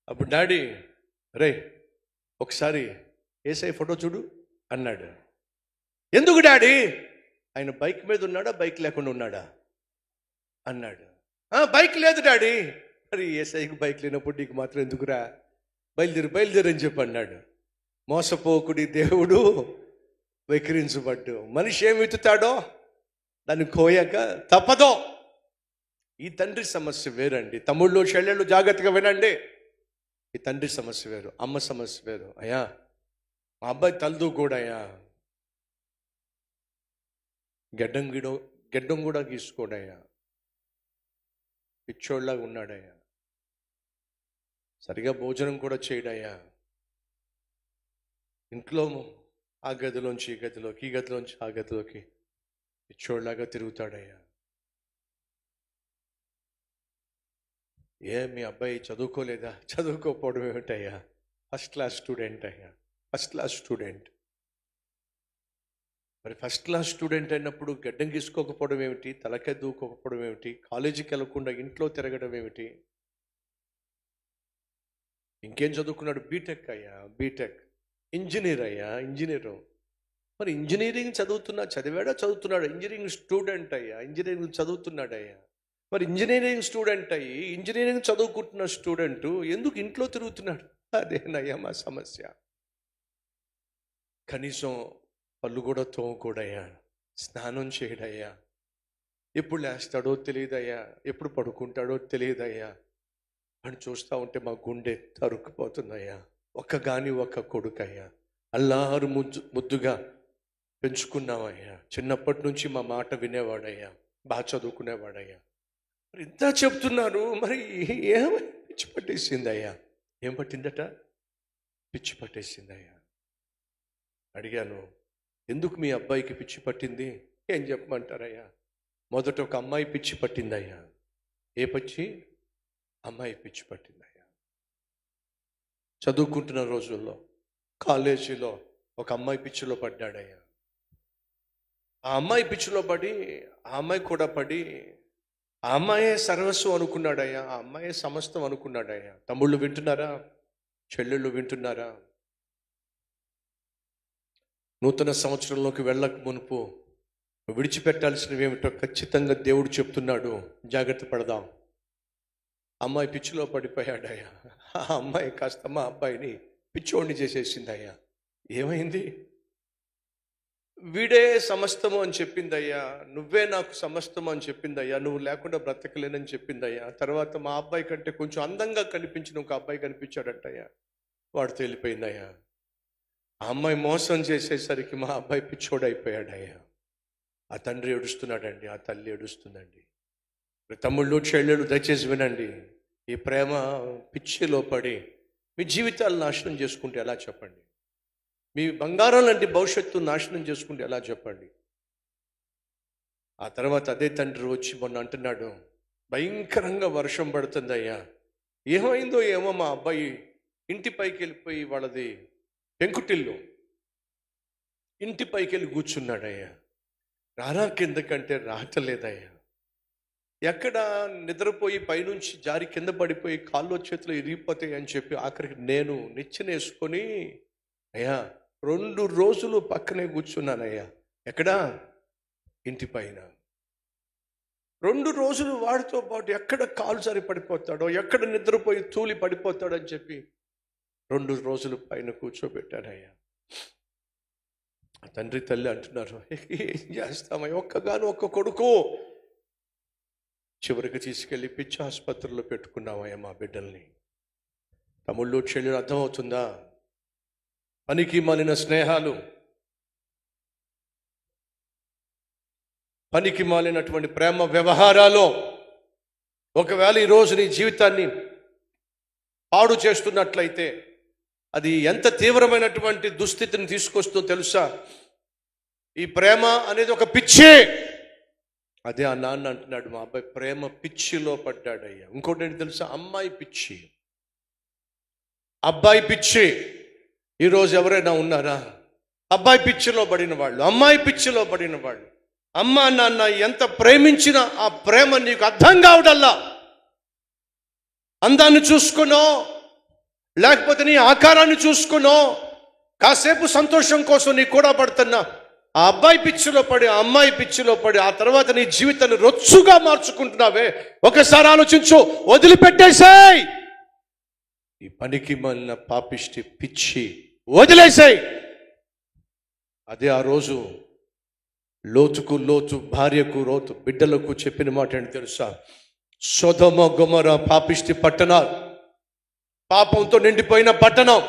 అప్పుడు డాడీ, రే ఒకసారి యేసయ్య ఫోటో చూడు అన్నాడు. ఎందుకు డాడీ? ఆయన బైక్ మీద ఉన్నాడా, బైక్ లేకుండా ఉన్నాడా అన్నాడు. బైక్ లేదు డాడీ. మరి యేసయ్యకు బైక్ లేనప్పుడు నీకు మాత్రం ఎందుకురా, బయలుదేరు అని చెప్పి అన్నాడు. మోసపోకుడి దేవుడు వెక్కిరించబడ్డు. మనిషి ఏమి విత్తుతాడో దాన్ని కోయక తప్పదో. ఈ తండ్రి సమస్య వేరండి. తమ్ముళ్ళు చెల్లెళ్ళు జాగ్రత్తగా వినండి. ఈ తండ్రి సమస్య వేరు, అమ్మ సమస్య వేరు. అయ్యా మా అబ్బాయి తలదు కూడా అయ్యా, గెడ్డం కూడా గీసుకోడయ్యా, పిచ్చోళ్ళలాగా ఉన్నాడయ్యా, సరిగా భోజనం కూడా చేయడయ్యా, ఇంట్లో ఆ గదిలోంచి ఈ గదిలోకి, ఈ గదిలోంచి ఆ గదిలోకి పిచ్చోళ్ళలాగా తిరుగుతాడయ్యా. మీ అబ్బాయి చదువుకోలేదా? చదువుకోకపోవడం ఏమిటయ్యా, ఫస్ట్ క్లాస్ స్టూడెంట్ అయ్యా, ఫస్ట్ క్లాస్ స్టూడెంట్. మరి ఫస్ట్ క్లాస్ స్టూడెంట్ అయినప్పుడు గడ్డం గీసుకోకపోవడం ఏమిటి, తలకాయ దూకోకపోవడం ఏమిటి, కాలేజీకి వెళ్ళకుండా ఇంట్లో తిరగడం ఏమిటి? ఇంకేం చదువుకున్నాడు? బీటెక్ అయ్యా, బీటెక్. ఇంజనీర్ అయ్యా, ఇంజనీరు. మరి ఇంజనీరింగ్ చదువుతున్నాడు, ఇంజనీరింగ్ స్టూడెంట్ అయ్యా, ఇంజనీరింగ్ చదువుతున్నాడయ్యా. మరి ఇంజనీరింగ్ స్టూడెంట్ అయ్యి ఇంజనీరింగ్ చదువుకుంటున్న స్టూడెంట్ ఎందుకు ఇంట్లో తిరుగుతున్నాడు? అదేనయ్యా మా సమస్య. కనీసం పళ్ళు కూడా తోముకోడయ్యా, స్నానం చేయడయ్యా, ఎప్పుడు లేస్తాడో తెలియదయ్యా, ఎప్పుడు పడుకుంటాడో తెలియదయ్యా అని చూస్తూ ఉంటే మా గుండె తరుక్కుపోతుందయ్యా. ఒక్క కొడుకయ్యా, అల్లారు ముద్దుగా పెంచుకున్నామయ్యా. చిన్నప్పటి నుంచి మా మాట వినేవాడయ్యా, బాగా చదువుకునేవాడయ్యా. మరి ఇంత చెప్తున్నారు, మరి ఏమై పిచ్చి పట్టేసిందయ్యా? ఏం పట్టిందట? పిచ్చి పట్టేసిందయ్యా. అడిగాను, ఎందుకు మీ అబ్బాయికి పిచ్చి పట్టింది? ఏం చెప్పమంటారయ్యా? మొదట ఒక అమ్మాయి పిచ్చి పట్టిందయ్యా. ఏ పిచ్చి? అమ్మాయి పిచ్చి పట్టిందయ్యా. చదువుకుంటున్న రోజుల్లో కాలేజీలో ఒక అమ్మాయి పిచ్చిలో పడ్డాడయ్యా. ఆ అమ్మాయి పిచ్చిలో పడి, ఆ అమ్మాయి కూడా పడి, ఆ అమ్మాయే సర్వస్వం అనుకున్నాడయ్యా, ఆ అమ్మాయే సమస్తం అనుకున్నాడయ్యా. తమ్ముళ్ళు వింటున్నారా? చెల్లెళ్ళు వింటున్నారా? నూతన సంవత్సరంలోకి వెళ్ళక మునుపు విడిచిపెట్టాల్సినవి ఏమిటో ఖచ్చితంగా దేవుడు చెప్తున్నాడు. జాగ్రత్త పడదాం. అమ్మాయి పిచ్చిలో పడిపోయాడయ్యా. ఆ అమ్మాయి కాస్త మా అబ్బాయిని పిచ్చోడిని చేసేసిందయ్యా. ఏమైంది? వీడే సమస్తము అని చెప్పిందయ్యా, నువ్వే నాకు సమస్తము అని చెప్పిందయ్యా, నువ్వు లేకుండా బ్రతకలేనని చెప్పిందయ్యా. తర్వాత మా అబ్బాయి కంటే కొంచెం అందంగా కనిపించిన ఒక అబ్బాయి కనిపించాడటయ్యా, వాడితో వెళ్ళిపోయిందయ్యా. ఆ అమ్మాయి మోసం చేసేసరికి మా అబ్బాయి పిచ్చోడైపోయాడయ్యా. ఆ తండ్రి ఏడుస్తున్నాడండి, ఆ తల్లి ఏడుస్తుందండి. తమ్ముళ్ళు చెల్లెళ్ళు దయచేసి వినండి. ఈ ప్రేమ పిచ్చిలో పడి మీ జీవితాలు నాశనం చేసుకుంటే ఎలా చెప్పండి? మీ బంగారం లాంటి భవిష్యత్తు నాశనం చేసుకుంటే ఎలా చెప్పండి? ఆ తర్వాత అదే తండ్రి వచ్చి మొన్న అంటున్నాడు, భయంకరంగా వర్షం పడుతుందయ్యా, ఏమైందో ఏమో మా అబ్బాయి ఇంటి పైకి వెళ్ళిపోయి, వాళ్ళది పెంకుటిల్లు, ఇంటి పైకి వెళ్ళి కూర్చున్నాడయ్యా. రారా కిందకంటే రాటలేదయ్యా. ఎక్కడ నిద్రపోయి పైనుంచి జారి కింద పడిపోయి కాళ్ళు చేతులు ఇరిగిపోతాయి అని చెప్పి ఆఖరికి నేను నిచ్చెనేసుకొని అయ్యా 2 రోజులు పక్కనే కూర్చున్నానయ్యా. ఎక్కడా? ఇంటి పైన. 2 రోజులు వాడితో పాటు ఎక్కడ కాలు జారి పడిపోతాడో, ఎక్కడ నిద్రపోయి తూలి పడిపోతాడో అని చెప్పి 2 రోజులు పైన కూర్చోబెట్టానయ్యా. ఆ తండ్రి తల్లి అంటున్నారు, ఏం చేస్తామయ్యా, ఒక్క కొడుకు. చివరికి తీసుకెళ్ళి పిచ్చి ఆసుపత్రిలో పెట్టుకున్నామయ్యా మా బిడ్డల్ని. తమ్ముళ్ళు చెల్లెలు అర్థమవుతుందా? పనికి మాలిన స్నేహాలు, పనికి మాలినటువంటి ప్రేమ వ్యవహారాలు ఒకవేళ ఈరోజు నీ జీవితాన్ని పాడు చేస్తున్నట్లయితే అది ఎంత తీవ్రమైనటువంటి దుస్థితిని తీసుకొస్తుందో తెలుసా? ఈ ప్రేమ అనేది ఒక పిచ్చి. అదే ఆ నాన్న అంటున్నాడు, మా అబ్బాయి ప్రేమ పిచ్చిలో పడ్డాడయ్యా. ఇంకోటి ఏంటి తెలుసా? అమ్మాయి పిచ్చి, అబ్బాయి పిచ్చి. ఈరోజు ఎవరైనా ఉన్నారా అబ్బాయి పిచ్చిలో పడిన వాళ్ళు, అమ్మాయి పిచ్చిలో పడిన వాళ్ళు? అమ్మా నాన్న ఎంత ప్రేమించినా ఆ ప్రేమ నీకు అర్థం కావడల్లా. అందాన్ని చూసుకునో, లేకపోతే నీ ఆకారాన్ని చూసుకునో, కాసేపు సంతోషం కోసం నీ కూడా పడుతున్నా ఆ అబ్బాయి పిచ్చిలో పడి, ఆ అమ్మాయి పిచ్చిలో పడి, ఆ తర్వాత నీ జీవితాన్ని రొచ్చుగా మార్చుకుంటున్నావే. ఒకసారి ఆలోచించు, వదిలిపెట్టేసాయి ఈ పనికి మాలిన పాపిష్టి పిచ్చి, వదిలేసాయి. అదే ఆ రోజు లోతుకు లోతు భార్యకు, లోతు బిడ్డలకు చెప్పిన మాట ఏంటి తెలుసా? సొదొమ గొమొర పాపిష్టి పట్టణాలు, పాపంతో నిండిపోయిన పట్టణం.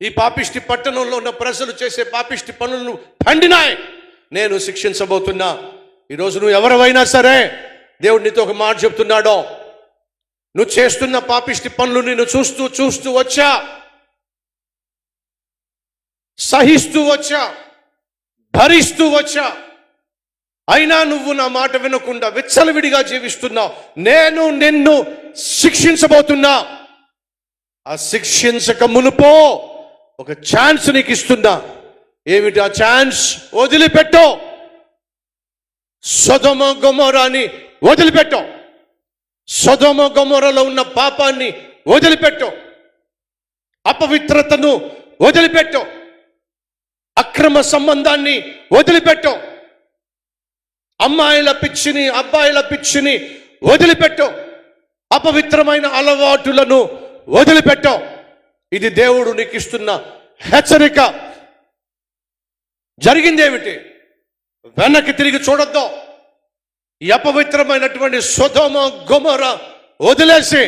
ఈ పాపిష్టి పట్టణంలో ఉన్న ప్రజలు చేసే పాపిష్టి పనులను పండినాయి. నేను శిక్షించబోతున్నా. ఈరోజు నువ్వు ఎవరైనా సరే, దేవుడు నీతో ఒక మాట చెప్తున్నాడో, నువ్వు చేస్తున్న పాపిష్టి పనులు నేను చూస్తూ చూస్తూ వచ్చా, సహిస్తూ వచ్చా, భరిస్తూ వచ్చా. అయినా నువ్వు నా మాట వినకుండా విచ్చలవిడిగా జీవిస్తున్నావు. నేను నిన్ను శిక్షించబోతున్నా. ఆ శిక్షించక మునుపో ఒక ఛాన్స్ నీకు ఇస్తున్నా. ఏమిటి ఆ ఛాన్స్? వదిలిపెట్టో. సొదొమ గొమొరాని వదిలిపెట్టో. సొదొమ గొమొరలో ఉన్న పాపాన్ని వదిలిపెట్టో. అపవిత్రతను వదిలిపెట్టో. అక్రమ సంబంధాన్ని వదిలిపెట్టో. అమ్మాయిల పిచ్చిని, అబ్బాయిల పిచ్చిని వదిలిపెట్టో. అపవిత్రమైన అలవాటులను వదిలిపెట్టో. ఇది దేవుడు నీకు ఇస్తున్న హెచ్చరిక. జరిగిందేమిటి? వెనక్కి తిరిగి చూడొద్దు. ఈ అపవిత్రమైనటువంటి సొదొమ గొమొర వదిలేసి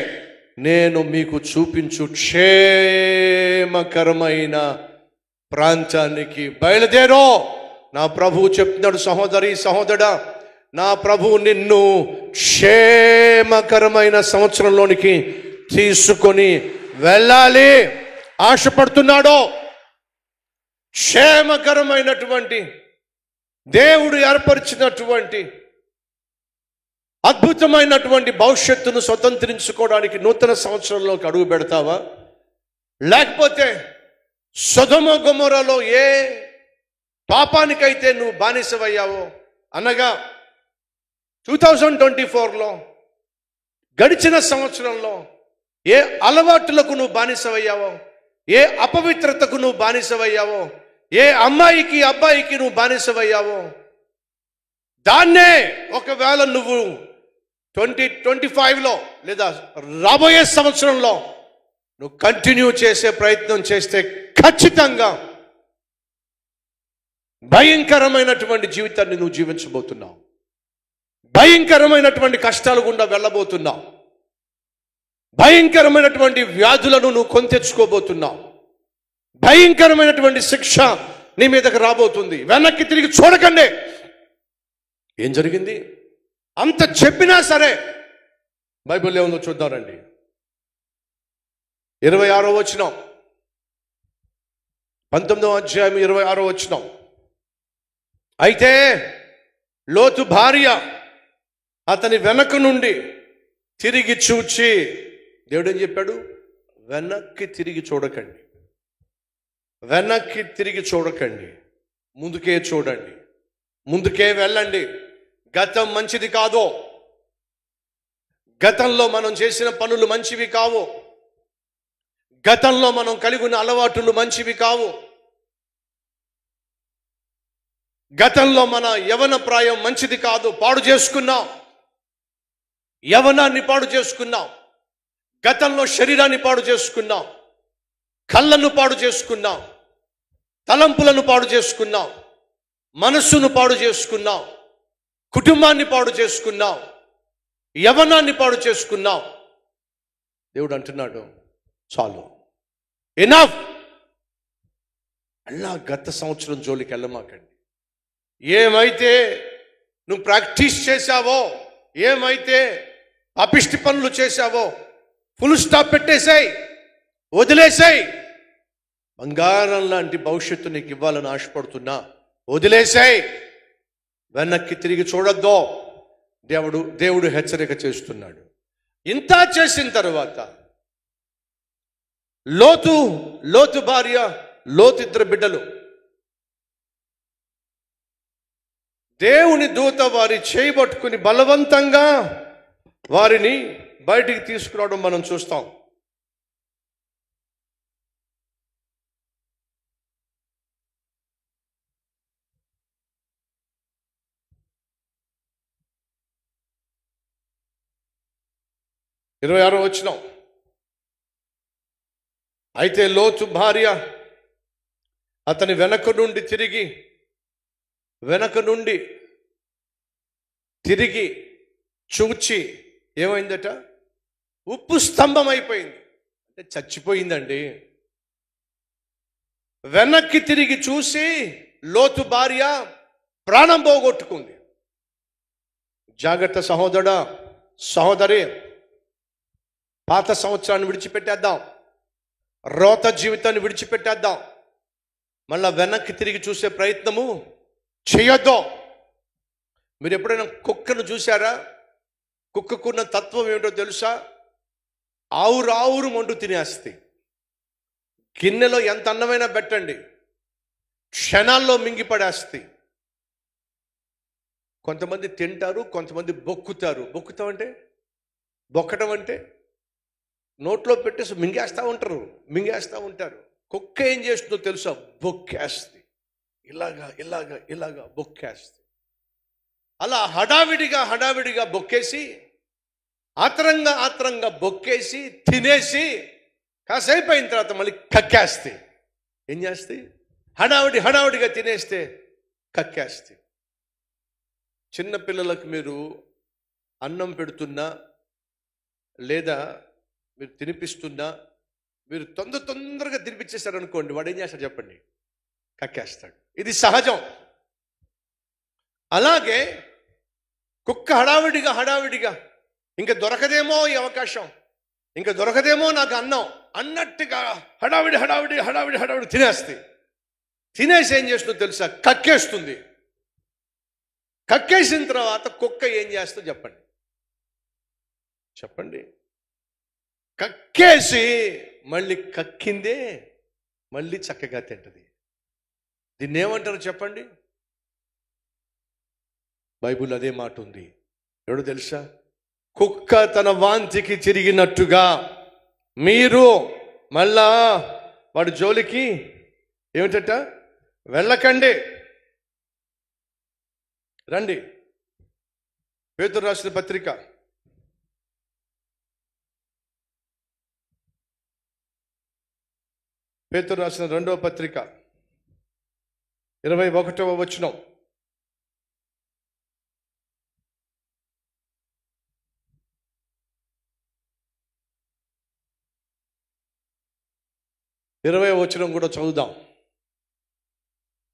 నేను మీకు చూపించు క్షేమకరమైన ప్రాంతానికి బయలుదేరో. నా ప్రభువు చెప్తున్నాడు, సహోదరి సహోదరుడా, నా ప్రభువు నిన్ను క్షేమకరమైన సంవత్సరంలోనికి తీసుకొని వెళ్ళాలి ఆశపడుతున్నాడు. క్షేమకరమైనటువంటి దేవుడు ఏర్పరిచినటువంటి అద్భుతమైనటువంటి భవిష్యత్తును స్వతంత్రించుకోవడానికి నూతన సంవత్సరంలోకి అడుగు పెడతావా? లేకపోతే సొదొమ గొమొరలో ఏ పాపానికైతే నువ్వు బానిసవయ్యావో, అనగా 2024లో గడిచిన సంవత్సరంలో ఏ అలవాటులకు నువ్వు బానిసవయ్యావో, ఏ అపవిత్రతకు నువ్వు బానిసవయ్యావో, ఏ అమ్మాయికి అబ్బాయికి నువ్వు బానిసవయ్యావో, దాన్నే ఒకవేళ నువ్వు 2025లో లేదా రాబోయే సంవత్సరంలో నువ్వు కంటిన్యూ చేసే ప్రయత్నం చేస్తే ఖచ్చితంగా భయంకరమైనటువంటి జీవితాన్ని నువ్వు జీవించబోతున్నావు. భయంకరమైనటువంటి కష్టాలు గుండా వెళ్ళబోతున్నావు. భయంకరమైనటువంటి వ్యాధులను నువ్వు కొని తెచ్చుకోబోతున్నావు. భయంకరమైనటువంటి శిక్ష నీ మీదకి రాబోతుంది. వెనక్కి తిరిగి చూడకండి. ఏం జరిగింది? అంత చెప్పినా సరే బైబిల్ ఏముందో చూద్దామండి. 26వ వచనం, 19వ అధ్యాయం 26వ వచనం. అయితే లోతు భార్య అతని వెనక నుండి తిరిగి చూచి, దేవుడు ఏం చెప్పాడు? వెనక్కి తిరిగి చూడకండి, వెనక్కి తిరిగి చూడకండి, ముందుకే చూడండి, ముందుకే వెళ్ళండి. గతం మంచిది కాదు. గతంలో మనం చేసిన పనులు మంచివి కావు. గతంలో మనం కలిగి ఉన్న అలవాటులు మంచివి కావు. గతంలో మన యవన ప్రాయం మంచిది కాదు. పాడు చేసుకున్నాం, యవనాన్ని పాడు చేసుకున్నాం. గతంలో శరీరాన్ని పాడు చేసుకున్నాం, కళ్ళను పాడు చేసుకున్నాం, తలంపులను పాడు చేసుకున్నాం, మనస్సును పాడు చేసుకున్నాం, కుటుంబాన్ని పాడు చేసుకున్నాం, యవనాన్ని పాడు చేసుకున్నాం. దేవుడు అంటున్నాడు, చాలు, ఎనఫ్. మళ్ళా గత సంవత్సరం జోలికి వెళ్ళమాకండి. ఏమైతే నువ్వు ప్రాక్టీస్ చేశావో, ఏమైతే అపిష్టి పనులు చేశావో ఫుల్ స్టాప్ పెట్టేసాయి, వదిలేసాయి. బంగారం లాంటి భవిష్యత్తు నీకు ఇవ్వాలని ఆశపడుతున్నా, వదిలేసాయి. వెనక్కి తిరిగి చూడొద్దు. దేవుడు హెచ్చరిక చేస్తున్నాడు. ఇంత చేసిన తర్వాత లోతు భార్య, లోతు ఇద్దరు బిడ్డలు, దేవుని దూత వారి చేయబట్టుకుని బలవంతంగా వారిని బయటికి తీసుకురావడం మనం చూస్తాం. ఇరవై 26వ వచనం. అయితే లోతు భార్య అతని వెనక నుండి తిరిగి చూచి ఏమైందట? ఉప్పు స్తంభం అయిపోయింది. అంటే చచ్చిపోయిందండి. వెనక్కి తిరిగి చూసి లోతు భార్య ప్రాణం పోగొట్టుకుంది. జాగ్రత్త సహోదరుడా, సహోదరి. పాత సంవత్సరాన్ని విడిచిపెట్టేద్దాం, రోత జీవితాన్ని విడిచిపెట్టేద్దాం. మళ్ళా వెనక్కి తిరిగి చూసే ప్రయత్నము చేయొద్దు. మీరు ఎప్పుడైనా కుక్కను చూసారా? కుక్కకున్న తత్వం ఏమిటో తెలుసా? ఆవురు మండు తినేస్తాయి. గిన్నెలో ఎంత అన్నమైనా పెట్టండి, క్షణాల్లో మింగిపడేస్తాయి. కొంతమంది తింటారు, కొంతమంది బొక్కుతారు. బొక్కటం అంటే నోట్లో పెట్టేసి మింగేస్తూ ఉంటారు. కుక్క ఏం చేస్తుందో తెలుసా? బొక్కేస్తుంది. ఇలాగా బొక్కేస్తుంది. అలా హడావిడిగా బొక్కేసి, ఆత్రంగా బొక్కేసి తినేసి కాసేపు అయిన తర్వాత మళ్ళీ కక్కేస్తాయి. ఏం చేస్తాయి? హడావిడిగా తినేస్తే కక్కేస్తాయి. చిన్నపిల్లలకు మీరు అన్నం పెడుతున్నా లేదా మీరు తినిపిస్తున్నా, మీరు తొందరగా తినిపించేశారనుకోండి, వాడు ఏం చేస్తాడు చెప్పండి? కక్కేస్తాడు. ఇది సహజం. అలాగే కుక్క హడావిడిగా ఇంకా దొరకదేమో ఈ అవకాశం, ఇంకా దొరకదేమో నాకు అన్నం అన్నట్టుగా హడావిడి తినేస్తాయి. తినేసి ఏం చేస్తుందో తెలుసా? కక్కేస్తుంది. కక్కేసిన తర్వాత కుక్క ఏం చేస్తుందో చెప్పండి? కక్కేసి మళ్ళీ కక్కిందే మళ్ళీ చక్కగా తింటది. దీన్ని ఏమంటారు చెప్పండి? బైబిల్ అదే మాట ఉంది. ఎవడో తెలుసా? కుక్క తన వాంతికి తిరిగినట్టుగా మీరు మళ్ళా వాడి జోలికి ఏమిటట? వెళ్ళకండి. రండి. పేతురు రాసిన పత్రిక 2వ పత్రిక 21వ వచనం. కూడా చదువుదాం.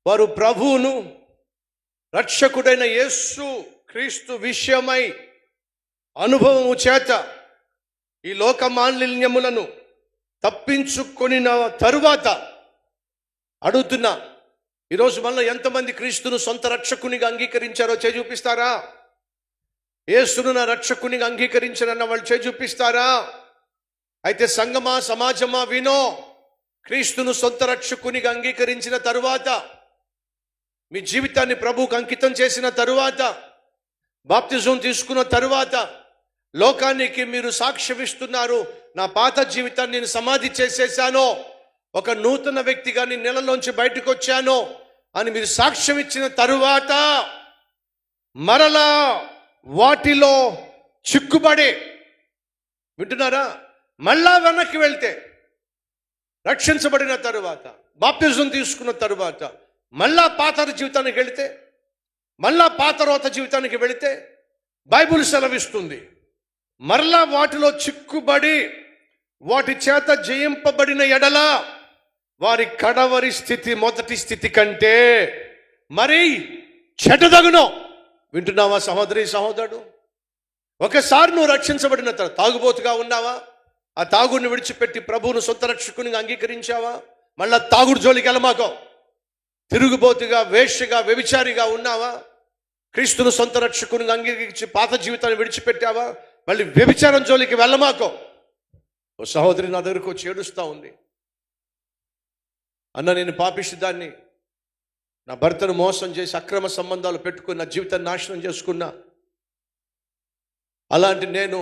వారు ప్రభువును రక్షకుడైన యేసు క్రీస్తు విషయమై అనుభవము చేత ఈ లోక మాలిన్యములను తప్పించుకొని తరువాత అడుగుతున్నా, ఈరోజు మనలో ఎంతమంది క్రీస్తును సొంత రక్షకునిగా అంగీకరించారో చేయి చూపిస్తారా? యేసును నా రక్షకునిగా అంగీకరించారన్న వాళ్ళు చేయి చూపిస్తారా? అయితే సంఘమా, సమాజమా వినో, క్రీస్తును సొంత రక్షకునిగా అంగీకరించిన తరువాత, మీ జీవితాన్ని ప్రభువుకు అంకితం చేసిన తరువాత, బాప్తిజం తీసుకున్న తరువాత లోకానికి మీరు సాక్ష్యమిస్తున్నారు, నా పాత జీవితాన్ని నేను సమాధి చేసేసాను, ఒక నూతన వ్యక్తిగా నేను నెలలోంచి బయటకు వచ్చాను అని మీరు సాక్ష్యం ఇచ్చిన తరువాత మరలా వాటిలో చిక్కుబడి, వింటున్నారా? మళ్ళా వెనక్కి వెళ్తే, రక్షించబడిన తరువాత, బాప్తిజం తీసుకున్న తరువాత మళ్ళా పాత జీవితానికి వెళితే, మళ్ళా పాత రోత జీవితానికి వెళితే బైబిల్ సెలవిస్తుంది, మరలా వాటిలో చిక్కుబడి వాటి చేత జయింపబడిన ఎడల వారి కడవరి స్థితి మొదటి స్థితి కంటే మరి చెడ్డదగును. వింటున్నావా సహోదరి సహోదరుడు? ఒకసారి నువ్వు రక్షించబడిన తర్వాత తాగుబోతుగా ఉన్నావా? ఆ తాగుడిని విడిచిపెట్టి ప్రభువును సొంత రక్షకునిగా అంగీకరించావా? మళ్ళా తాగుడు జోలికి వెళ్ళమాకో. తిరుగుబోతుగా, వేశ్యగా, వ్యభిచారిగా ఉన్నావా? క్రీస్తును సొంత రక్షకునిగా అంగీకరించి పాత జీవితాన్ని విడిచిపెట్టావా? మళ్ళీ వ్యభిచారం జోలికి వెళ్ళమాకో. ఓ సహోదరి నా దగ్గరకు వచ్చి ఏడుస్తూ ఉంది, అన్న నేను పాపిష్టిదాన్ని, నా భర్తను మోసం చేసి అక్రమ సంబంధాలు పెట్టుకుని నా జీవితాన్ని నాశనం చేసుకున్నా. అలాంటి నేను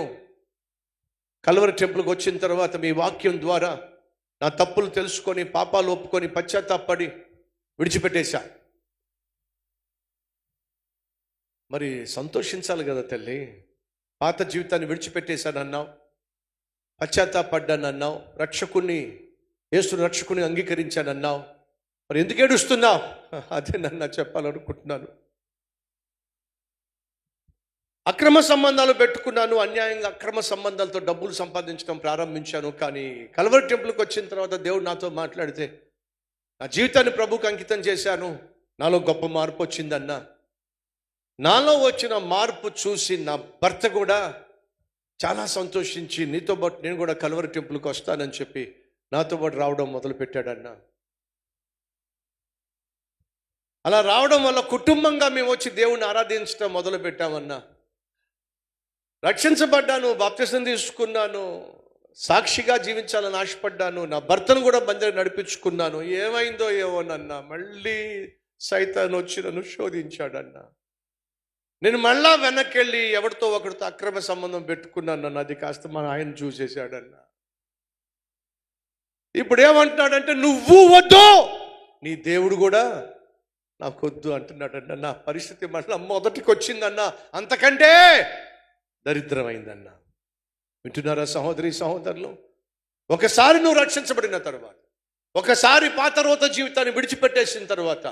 కల్వరి టెంపుల్కి వచ్చిన తర్వాత మీ వాక్యం ద్వారా నా తప్పులు తెలుసుకొని పాపాలు ఒప్పుకొని పశ్చాత్తాపడి విడిచిపెట్టేశా. మరి సంతోషించాలి కదా తల్లి. పాత జీవితాన్ని విడిచిపెట్టేశానన్నావు, పశ్చాత్తాపడ్డానన్నావు, యేసుని రక్షకుని అంగీకరించానన్నావు. మరి ఎందుకు ఏడుస్తున్నావు? అదే నన్ను చెప్పాలనుకుంటున్నాను. అక్రమ సంబంధాలు పెట్టుకున్నాను, అన్యాయంగా అక్రమ సంబంధాలతో డబ్బులు సంపాదించడం ప్రారంభించాను. కానీ కల్వరి టెంపుల్కి వచ్చిన తర్వాత దేవుడు నాతో మాట్లాడితే నా జీవితాన్ని ప్రభువుకి అంకితం చేశాను. నాలో గొప్ప మార్పు వచ్చిందన్న. నాలో వచ్చిన మార్పు చూసి నా భర్త కూడా చాలా సంతోషించి నీతో పాటు నేను కూడా కల్వరి టెంపుల్కి వస్తానని చెప్పి నాతో పాటు రావడం మొదలుపెట్టాడన్న. అలా రావడం వల్ల కుటుంబంగా మేము వచ్చి దేవుణ్ణి ఆరాధించడం మొదలు పెట్టామన్నా. రక్షించబడ్డాను, బాప్తిసం తీసుకున్నాను, సాక్షిగా జీవించాలని ఆశపడ్డాను, నా భర్తను కూడా మందిరం నడిపించుకున్నాను. ఏమైందో ఏమోనన్నా, మళ్ళీ సైతాన్ వచ్చి నన్ను శోధించాడన్నా. నేను మళ్ళా వెనక్కి వెళ్ళి ఎవరితో ఒకరితో అక్రమ సంబంధం పెట్టుకున్నాను. అది కాస్త మా ఆయన చూసేశాడన్నా. ఇప్పుడు ఏమంటున్నాడంటే నువ్వు వద్దు, నీ దేవుడు కూడా నాకు వద్దు అంటున్నాడన్న. నా పరిస్థితి మళ్ళీ మొదటికి వచ్చిందన్నా, అంతకంటే దరిద్రమైందన్నా. వింటున్నారా సహోదరి సహోదరులు? ఒకసారి నువ్వు రక్షించబడిన తర్వాత, ఒకసారి పాత రోత జీవితాన్ని విడిచిపెట్టేసిన తర్వాత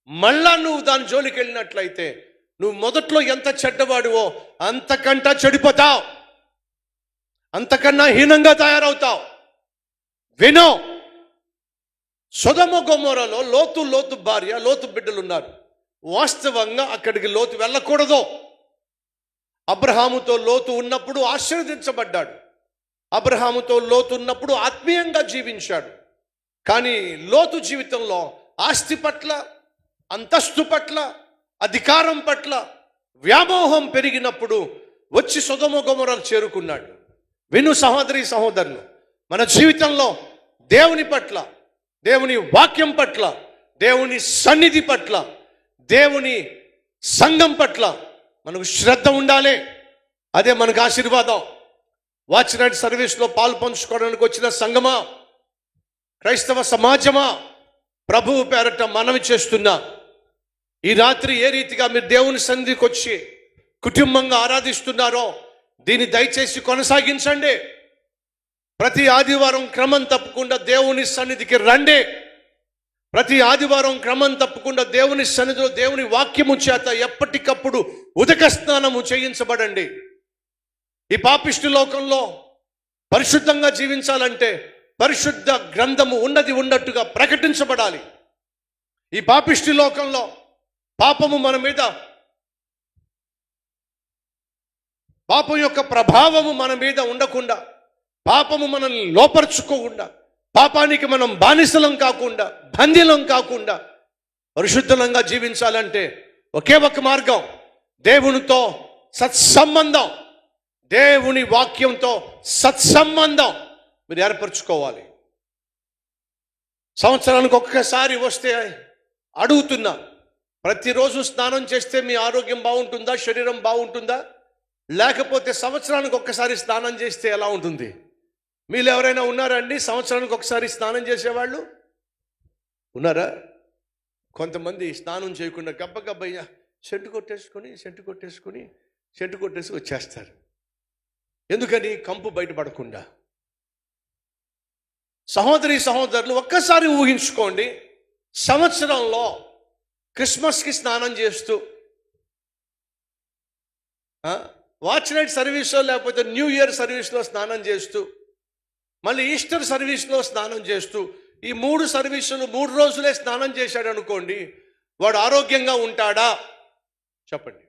మళ్ళా నువ్వు దాని జోలికి వెళ్ళినట్లయితే నువ్వు మొదట్లో ఎంత చెడ్డవాడివో అంతకంటా చెడిపోతావు, అంతకన్నా హీనంగా తయారవుతావు. వినో, సొదొమ గొమొర్రాలో లోతు భార్య, లోతు బిడ్డలు ఉన్నారు. వాస్తవంగా అక్కడికి లోతు వెళ్ళకూడదు. అబ్రహాముతో లోతు ఉన్నప్పుడు ఆశీర్వదించబడ్డాడు. అబ్రహాముతో లోతు ఉన్నప్పుడు ఆత్మీయంగా జీవించాడు. కానీ లోతు జీవితంలో ఆస్తి పట్ల, అంతస్తు పట్ల, అధికారం పట్ల వ్యామోహం పెరిగినప్పుడు వచ్చి సొదొమ గొమొర్రాకు చేరుకున్నాడు. విను సహోదరి సహోదరులు, మన జీవితంలో దేవుని పట్ల, దేవుని వాక్యం పట్ల, దేవుని సన్నిధి పట్ల, దేవుని సంఘం పట్ల మనకు శ్రద్ధ ఉండాలి. అదే మనకు ఆశీర్వాదం. వాచ్ నైట్ సర్వీస్లో పాలు పంచుకోవడానికి వచ్చిన సంఘమా, క్రైస్తవ సమాజమా, ప్రభువు పేరట మనవి చేస్తున్నా, ఈ రాత్రి ఏ రీతిగా మీరు దేవుని సన్నిధికి వచ్చి కుటుంబంగా ఆరాధిస్తున్నారో దీన్ని దయచేసి కొనసాగించండి. ప్రతి ఆదివారం క్రమం తప్పకుండా దేవుని సన్నిధికి రండి. ప్రతి ఆదివారం క్రమం తప్పకుండా దేవుని సన్నిధిలో దేవుని వాక్యము చేత ఎప్పటికప్పుడు ఉదక స్నానము చేయించబడండి. ఈ పాపిష్టి లోకంలో పరిశుద్ధంగా జీవించాలంటే పరిశుద్ధ గ్రంథము ఉన్నది ఉన్నట్టుగా ప్రకటించబడాలి. ఈ పాపిష్టి లోకంలో పాపము మన మీద, పాపం యొక్క ప్రభావము మన మీద ఉండకుండా, పాపము మనల్ని లోపరుచుకోకుండా, పాపానికి మనం బానిసలం కాకుండా, బందీలం కాకుండా పరిశుద్ధంగా జీవించాలంటే ఒకే ఒక మార్గం, దేవునితో సత్సంబంధం, దేవుని వాక్యంతో సత్సంబంధం మీరు ఏర్పరచుకోవాలి. సంవత్సరానికి ఒక్కసారి వస్తే అడుగుతున్నా, ప్రతిరోజు స్నానం చేస్తే మీ ఆరోగ్యం బాగుంటుందా, శరీరం బాగుంటుందా? లేకపోతే సంవత్సరానికి ఒక్కసారి స్నానం చేస్తే ఎలా ఉంటుంది? మీరు ఎవరైనా ఉన్నారా అండి సంవత్సరానికి ఒకసారి స్నానం చేసేవాళ్ళు? ఉన్నారా? కొంతమంది స్నానం చేయకుండా గబ్బయ్య సెంటు కొట్టేసి వచ్చేస్తారు. ఎందుకని? కంపు బయటపడకుండా. సహోదరి సహోదరులు, ఒక్కసారి ఊహించుకోండి, సంవత్సరంలో క్రిస్మస్కి స్నానం చేస్తూ, వాచ్ నైట్ సర్వీస్లో లేకపోతే న్యూ ఇయర్ సర్వీస్లో స్నానం చేస్తూ, మళ్ళీ ఈస్టర్ సర్వీస్లో స్నానం చేస్తూ ఈ 3 సర్వీసులు 3 రోజులే స్నానం చేశాడు అనుకోండి, వాడు ఆరోగ్యంగా ఉంటాడా? చెప్పండి,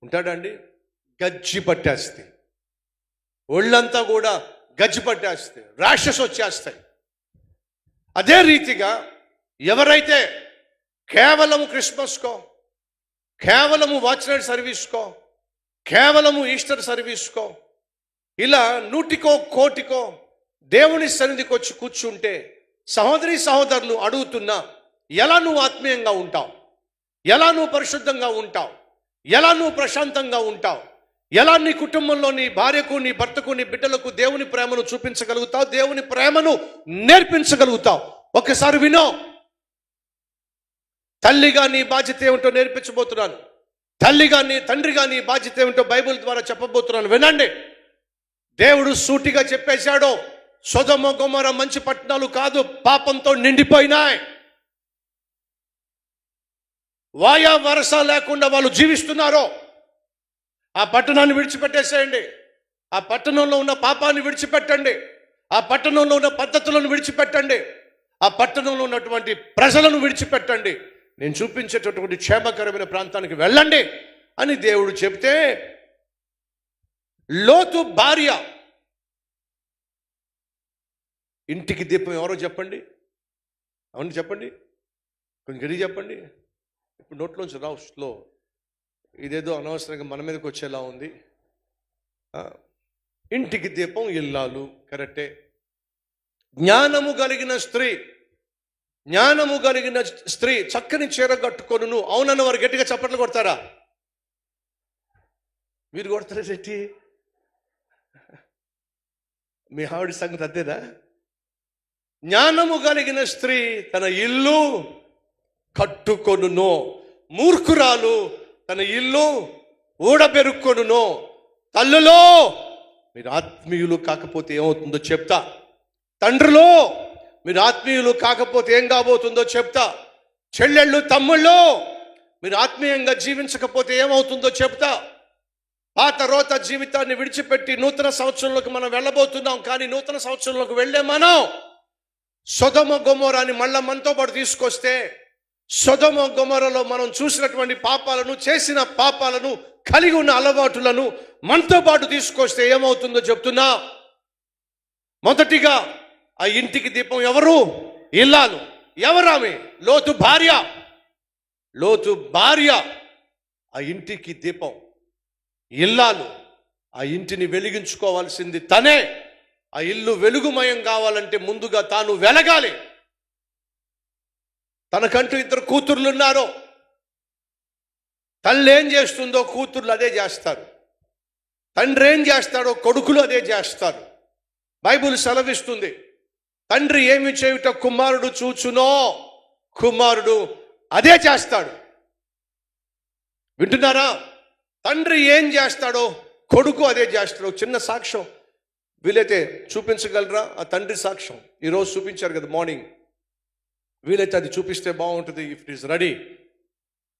ఉంటాడా అండి? గజ్జి పట్టేస్తాయి, ఒళ్ళంతా కూడా గజ్జి పట్టేస్తాయి, ర్యాషెస్ వచ్చేస్తాయి. అదే రీతిగా ఎవరైతే కేవలము క్రిస్మస్కో, కేవలము వాచ్ నైట్ సర్వీస్కో, కేవలము ఈస్టర్ సర్వీస్కో ఇలా 100కో 1,00,00,000కో దేవుని సన్నిధికి వచ్చి కూర్చుంటే, సహోదరి సహోదరులు అడుగుతున్నా, ఎలా నువ్వు ఆత్మీయంగా ఉంటావు? ఎలా నువ్వు పరిశుద్ధంగా ఉంటావు? ఎలా నువ్వు ప్రశాంతంగా ఉంటావు? ఎలా నీ కుటుంబంలో నీ భార్యకు, నీ భర్తకు, నీ బిడ్డలకు దేవుని ప్రేమను చూపించగలుగుతావు? దేవుని ప్రేమను నేర్పించగలుగుతావు? ఒకసారి వినో. తల్లిగా నీ బాధ్యత ఏమిటో నేర్పించబోతున్నాను. తల్లిగా నీ, తండ్రిగా నీ బాధ్యత ఏమిటో బైబిల్ ద్వారా చెప్పబోతున్నాను. వినండి. దేవుడు సూటిగా చెప్పేశాడు, సొదొమ గొమొర్రా మంచి పట్టణాలు కాదు, పాపంతో నిండిపోయినాయి. వాయా వరస లేకుండా వాళ్ళు జీవిస్తున్నారు. ఆ పట్టణాన్ని విడిచిపెట్టేసేయండి. ఆ పట్టణంలో ఉన్న పాపాన్ని విడిచిపెట్టండి. ఆ పట్టణంలో ఉన్న పద్ధతులను విడిచిపెట్టండి. ఆ పట్టణంలో ఉన్నటువంటి ప్రజలను విడిచిపెట్టండి. నేను చూపించేటటువంటి క్షేమకరమైన ప్రాంతానికి వెళ్ళండి అని దేవుడు చెప్తే, లోతు భార్య ఇంటికి దీపం ఎవరో చెప్పండి. అవును చెప్పండి, కొంచెం గడి చెప్పండి. ఇప్పుడు నోట్లోంచి రావు స్లో. ఇదేదో అనవసరంగా మన మీదకి వచ్చేలా ఉంది. ఇంటికి దీపం ఇల్లాలు, కరెక్టే. జ్ఞానము కలిగిన స్త్రీ, జ్ఞానము కలిగిన స్త్రీ చక్కని చీర కట్టుకొనును. అవునన్న వారు గట్టిగా చప్పట్లు కొడతారా? మీరు కొడతారా చెట్టి? మీ ఆవిడ సంగతి అదేనా? జ్ఞానము కలిగిన స్త్రీ తన ఇల్లు కట్టుకొనును. మూర్ఖురాలు తన ఇల్లు ఊడబెరుక్కొనును. తల్లులో మీరు ఆత్మీయులు కాకపోతే ఏమవుతుందో చెప్తా. తండ్రులో మీరు ఆత్మీయులు కాకపోతే ఏం కాబోతుందో చెప్తా. చెల్లెళ్ళు, తమ్ముళ్ళు మీరు ఆత్మీయంగా జీవించకపోతే ఏమవుతుందో చెప్తా. పాత రోత జీవితాన్ని విడిచిపెట్టి నూతన సంవత్సరంలోకి మనం వెళ్ళబోతున్నాం. కానీ నూతన సంవత్సరంలోకి వెళ్ళే మనం సొదొమ గొమొర్రాని మళ్ళా మనతో పాటు తీసుకొస్తే, సొదొమ గొమొర్రాలో మనం చూసినటువంటి పాపాలను, చేసిన పాపాలను, కలిగి ఉన్న అలవాటులను మనతో పాటు తీసుకొస్తే ఏమవుతుందో చెప్తున్నా. మొదటిగా ఆ ఇంటికి దీపం ఎవరు? ఇల్లాలు. ఎవరామె? లోతు భార్య. లోతు భార్య ఆ ఇంటికి దీపం. ఇల్లాలు ఆ ఇంటిని వెలిగించుకోవాల్సింది తనే. ఆ ఇల్లు వెలుగుమయం కావాలంటే ముందుగా తాను వెలగాలి. తనకంటూ 2 కూతుర్లు ఉన్నారు. తల్లి ఏం చేస్తుందో కూతుర్లు అదే చేస్తారు. తండ్రి ఏం చేస్తాడో కొడుకులు అదే చేస్తారు. బైబిల్ సెలవిస్తుంది, తండ్రి ఏమి చేయుట కుమారుడు చూచునో కుమారుడు అదే చేస్తాడు. వింటున్నారా? తండ్రి ఏం చేస్తాడో కొడుకు అదే చేస్తాడు. చిన్న సాక్ష్యం వీలైతే చూపించగలరా? ఆ తండ్రి సాక్ష్యం ఈరోజు చూపించారు కదా మార్నింగ్. వీలైతే అది చూపిస్తే బాగుంటుంది. If it is ready.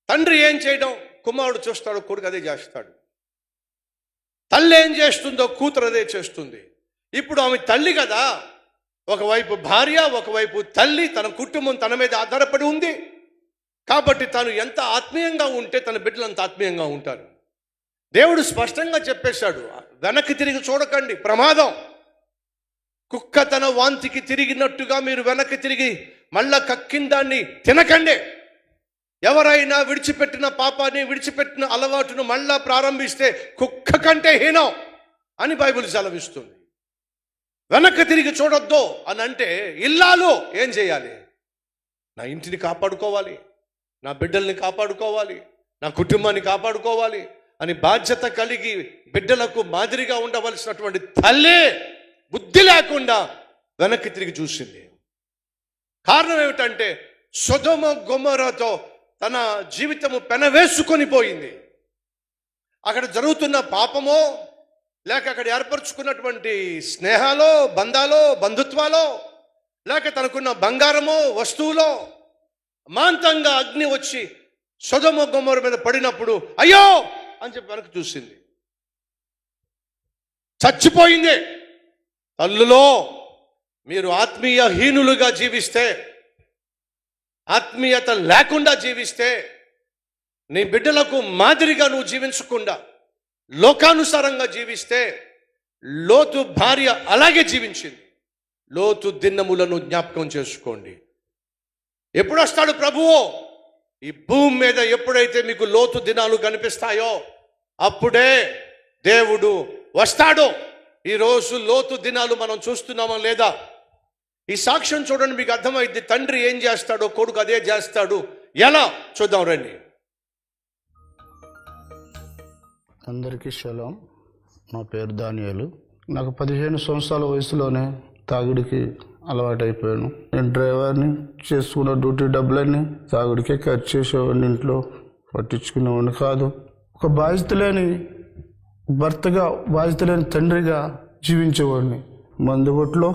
తండ్రి ఏం చేయడం కుమారుడు చూస్తాడు, కొడుకు అదే చేస్తాడు. తల్లి ఏం చేస్తుందో కూతురు అదే చేస్తుంది. ఇప్పుడు ఆమె తల్లి కదా, ఒకవైపు భార్య, ఒకవైపు తల్లి. తన కుటుంబం తన మీద ఆధారపడి ఉంది. కాబట్టి తను ఎంత ఆత్మీయంగా ఉంటే తన బిడ్డలు అంత ఆత్మీయంగా ఉంటారు. దేవుడు స్పష్టంగా చెప్పేశాడు, వెనక్కి తిరిగి చూడకండి, ప్రమాదం. కుక్క తన వాంతికి తిరిగినట్టుగా మీరు వెనక్కి తిరిగి మళ్ళా కక్కిందాన్ని తినకండి. ఎవరైనా విడిచిపెట్టిన పాపాన్ని, విడిచిపెట్టిన అలవాటును మళ్ళా ప్రారంభిస్తే కుక్క కంటే హీనం అని బైబిల్ సెలవిస్తుంది. వెనక్కి తిరిగి చూడొద్దు అని అంటే, ఇల్లాలు ఏం చేయాలి? నా ఇంటిని కాపాడుకోవాలి, నా బిడ్డల్ని కాపాడుకోవాలి, నా కుటుంబాన్ని కాపాడుకోవాలి అని బాధ్యత కలిగి బిడ్డలకు మాదిరిగా ఉండవలసినటువంటి తల్లి బుద్ధి లేకుండా వెనక్కి తిరిగి చూసింది. కారణం ఏమిటంటే, సొదొమ గొమొర్రాతో తన జీవితము పెనవేసుకొని పోయింది. అక్కడ జరుగుతున్న పాపమో, లేక అక్కడ ఏర్పరచుకున్నటువంటి స్నేహాలో, బంధాలో, బంధుత్వాలో, లేక తనకున్న బంగారమో, వస్తువులో మాంతంగా అగ్ని వచ్చి సొదొమ గొమొర్రా మీద పడినప్పుడు అయ్యో అని చెప్పి వెనక్కి చూసింది. చచ్చిపోయింది. తల్లులో మీరు ఆత్మీయ హీనులుగా జీవిస్తే, ఆత్మీయత లేకుండా జీవిస్తే, నీ బిడ్డలకు మాదిరిగా నువ్వు జీవించకుండా లోకానుసారంగా జీవిస్తే, లోతు భార్య అలాగే జీవించింది. లోతు దినములను జ్ఞాపకం చేసుకోండి. ఎప్పుడు వస్తాడు ప్రభువు? ఈ భూమి మీద ఎప్పుడైతే మీకు లోతు దినాలు కనిపిస్తాయో అప్పుడే దేవుడు వస్తాడు. ఈరోజు లోతు దినాలు మనం చూస్తున్నామా లేదా? ఈ సాక్ష్యం చూడండి, మీకు అర్థమైంది. తండ్రి ఏం చేస్తాడో కొడుకు అదే చేస్తాడు. ఎలా చూద్దాం రండి. అందరికీ షలాం. నా పేరు దానియేలు. నాకు 15 సంవత్సరాల వయసులోనే తాగుడికి అలవాటైపోయాను. నేను డ్రైవర్ని, చేసుకున్న డ్యూటీ డబ్బులన్నీ తాగుడికే ఖర్చు చేసేవాడిని. ఇంట్లో పట్టించుకునేవాడిని కాదు. ఒక బాధ్యత లేని భర్తగా, బాధ్యత లేని తండ్రిగా జీవించేవాడిని. మందు కొట్లో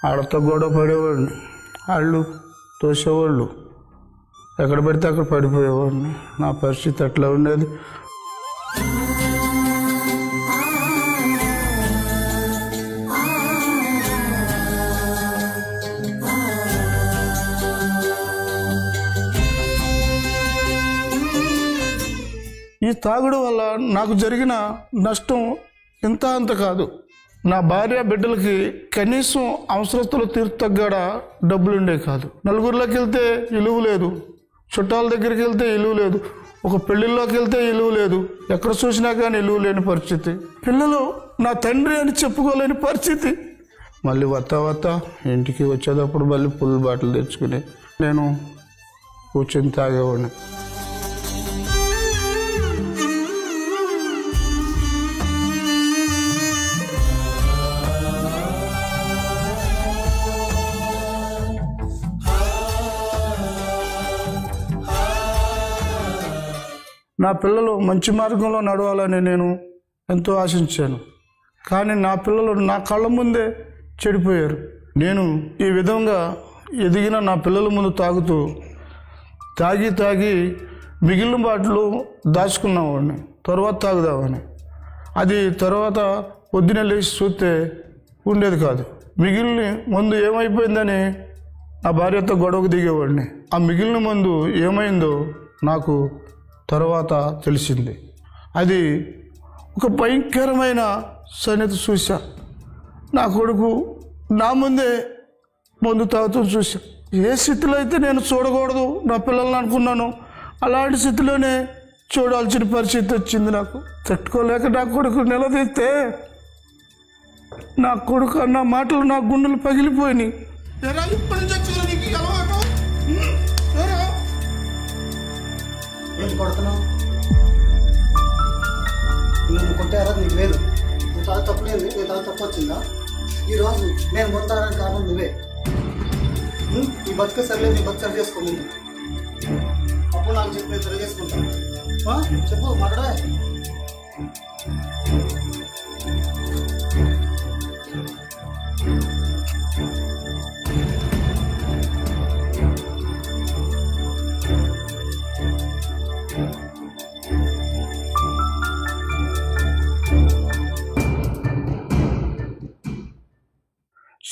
ఆడతో గొడవ పడేవాడిని. వాళ్ళు తోసేవాళ్ళు, ఎక్కడ పడితే అక్కడ పడిపోయేవాడిని. నా పరిస్థితి అట్లా ఉండేది. ఈ తాగుడు వల్ల నాకు జరిగిన నష్టం ఇంత అంత కాదు. నా భార్య బిడ్డలకి కనీసం అవసరస్తులు తీర్చగడ డబ్బులు ఉండే కాదు. నలుగురిలోకి వెళ్తే విలువ లేదు, చుట్టాల దగ్గరికి వెళ్తే విలువ లేదు, ఒక పెళ్ళిళ్ళలోకి వెళ్తే విలువ లేదు, ఎక్కడ చూసినా కానీ విలువ లేని పరిస్థితి. పిల్లలు నా తండ్రి అని చెప్పుకోలేని పరిస్థితి. మళ్ళీ వత్తా ఇంటికి వచ్చేటప్పుడు మళ్ళీ ఫుల్ బాటిల్ తెచ్చుకుని నేను కూర్చొని తాగేవాడిని. నా పిల్లలు మంచి మార్గంలో నడవాలని నేను ఎంతో ఆశించాను. కానీ నా పిల్లలు నా కళ్ళ ముందే చెడిపోయారు. నేను ఈ విధంగా ఎదిగిన నా పిల్లల ముందు తాగి మిగిలిన బాటలు దాచుకున్నవాడిని, తర్వాత తాగుదామని. అది తర్వాత పొద్దున లేచి చూస్తే ఉండేది కాదు. మిగిలిన మందు ఏమైపోయిందని నా భార్యతో గొడవకు దిగేవాడిని. ఆ మిగిలిన మందు ఏమైందో నాకు తర్వాత తెలిసింది. అది ఒక భయంకరమైన సంగతి చూసా. నా కొడుకు నా ముందే మందు తాగుతూ చూసా. ఏ స్థితిలో అయితే నేను చూడకూడదు నా పిల్లల్ని అనుకున్నాను, అలాంటి స్థితిలోనే చూడాల్సిన పరిస్థితి వచ్చింది. నాకు తట్టుకోలేక నా కొడుకు నిలదీస్తే నా కొడుకు అన్న మాటలు నా గుండెలు పగిలిపోయినాయి. కొడుతున్నావు నువ్వు కొట్టారా? నీకు లేదు, నువ్వు తాత తప్పు లేదు, నీ తాత తప్పు వచ్చిందా? ఈరోజు నేను మొత్తానికి కారణం నువ్వే. ఈ బతుక సరిలేదు, నీ బతుక సరి చేసుకో ముందు. అప్పుడు నాకు చెప్పి నేను సరి చేసుకుంటాను. చెప్పు మాట్లాడే.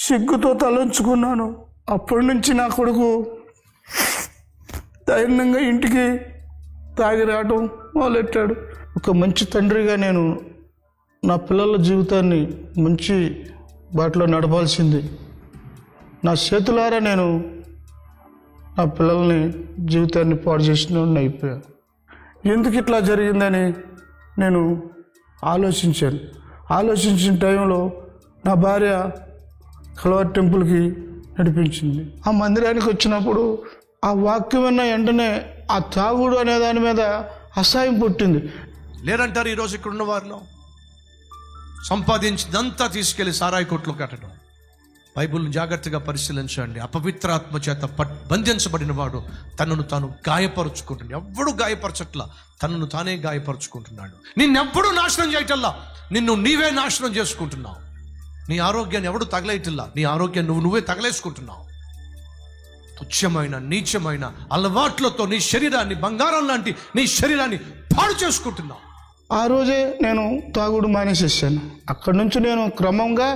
సిగ్గుతో తలంచుకున్నాను. అప్పటి నుంచి నా కొడుకు ధైర్యంగా ఇంటికి తాగి రావడం మొదలెట్టాడు. ఒక మంచి తండ్రిగా నేను నా పిల్లల జీవితాన్ని మంచి బాటలో నడపాల్సింది. నా చేతులారా నేను నా పిల్లల్ని జీవితాన్ని పాడు చేసిన అయిపోయాను. ఎందుకు ఇట్లా జరిగిందని నేను ఆలోచించాను. ఆలోచించిన టైంలో నా భార్య కల్వరి టెంపుల్కి నడిపించింది. ఆ మందిరానికి వచ్చినప్పుడు ఆ వాక్యం విన్న వెంటనే ఆ తాగుడు అనే దాని మీద అసహ్యం పుట్టింది. లేరంటారు ఈరోజు ఇక్కడ ఉన్న వారిలో సంపాదించినంతా తీసుకెళ్లి సారాయి కొట్లో కట్టడం. బైబిల్ని జాగ్రత్తగా పరిశీలించండి. అపవిత్రాత్మ చేత బంధించబడిన వాడు తనను తాను గాయపరుచుకుంటున్నాడు. ఎవ్వడు గాయపరచట్లా, తనను తానే గాయపరుచుకుంటున్నాడు. నిన్నెవ్వడూ నాశనం చేయటల్లా, నిన్ను నీవే నాశనం చేసుకుంటున్నావు. నీ ఆరోగ్యాన్ని ఎవడు తగలేయటల్లా, నీ ఆరోగ్యాన్ని నువ్వే తగలేసుకుంటున్నావు. తుచ్చమైన నీచమైన అలవాట్లతో నీ శరీరాన్ని, బంగారం లాంటి నీ శరీరాన్ని పాడు చేసుకుంటున్నావు. ఆ రోజే నేను తాగుడు మానేసేసాను. అక్కడి నుంచి నేను క్రమంగా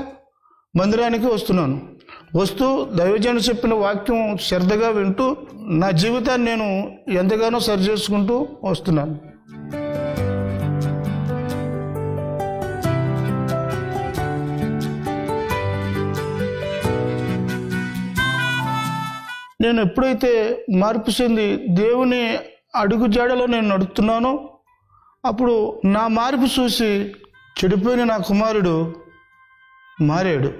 మందిరానికి వస్తున్నాను. వస్తూ దైవజనుడు చెప్పిన వాక్యం శ్రద్ధగా వింటూ నా జీవితాన్ని నేను ఎంతగానో సరి చేసుకుంటూ వస్తున్నాను. నేను ఎప్పుడైతే మార్పు చెంది దేవుని అడుగు జాడలో నేను నడుస్తున్నానో అప్పుడు నా మార్పు చూసి చెడిపోయిన నా కుమారుడు మారాడు.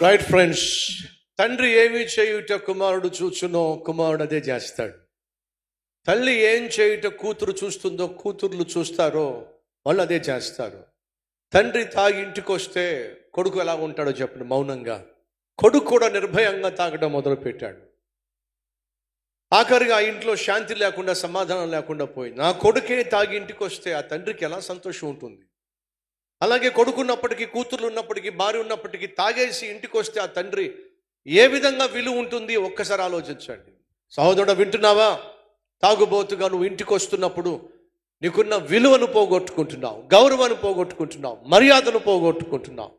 రైట్ ఫ్రెండ్స్, తండ్రి ఏమి చేయుట కుమారుడు చూచునో కుమారుడు అదే చేస్తాడు. తల్లి ఏం చేయుట కూతురు చూస్తుందో కూతుర్లు చూస్తారో వాళ్ళు అదే చేస్తారు. తండ్రి తాగి ఇంటికి వస్తే కొడుకు ఎలా ఉంటాడో చెప్పండి, మౌనంగా. కొడుకు కూడా నిర్భయంగా తాగడం మొదలుపెట్టాడు. ఆఖరిగా ఆ ఇంట్లో శాంతి లేకుండా సమాధానం లేకుండా పోయింది. నా కొడుకే తాగి ఇంటికి వస్తే ఆ తండ్రికి ఎలా సంతోషం ఉంటుంది. అలాగే కొడుకున్నప్పటికీ, కూతుర్లు ఉన్నప్పటికీ, భార్య ఉన్నప్పటికీ తాగేసి ఇంటికి వస్తే ఆ తండ్రి ఏ విధంగా విలువ ఉంటుంది ఒక్కసారి ఆలోచించండి. సహోదరుడు, వింటున్నావా? తాగుబోతుగా నువ్వు ఇంటికి వస్తున్నప్పుడు నీకున్న విలువను పోగొట్టుకుంటున్నావు, గౌరవాన్ని పోగొట్టుకుంటున్నావు, మర్యాదను పోగొట్టుకుంటున్నావు.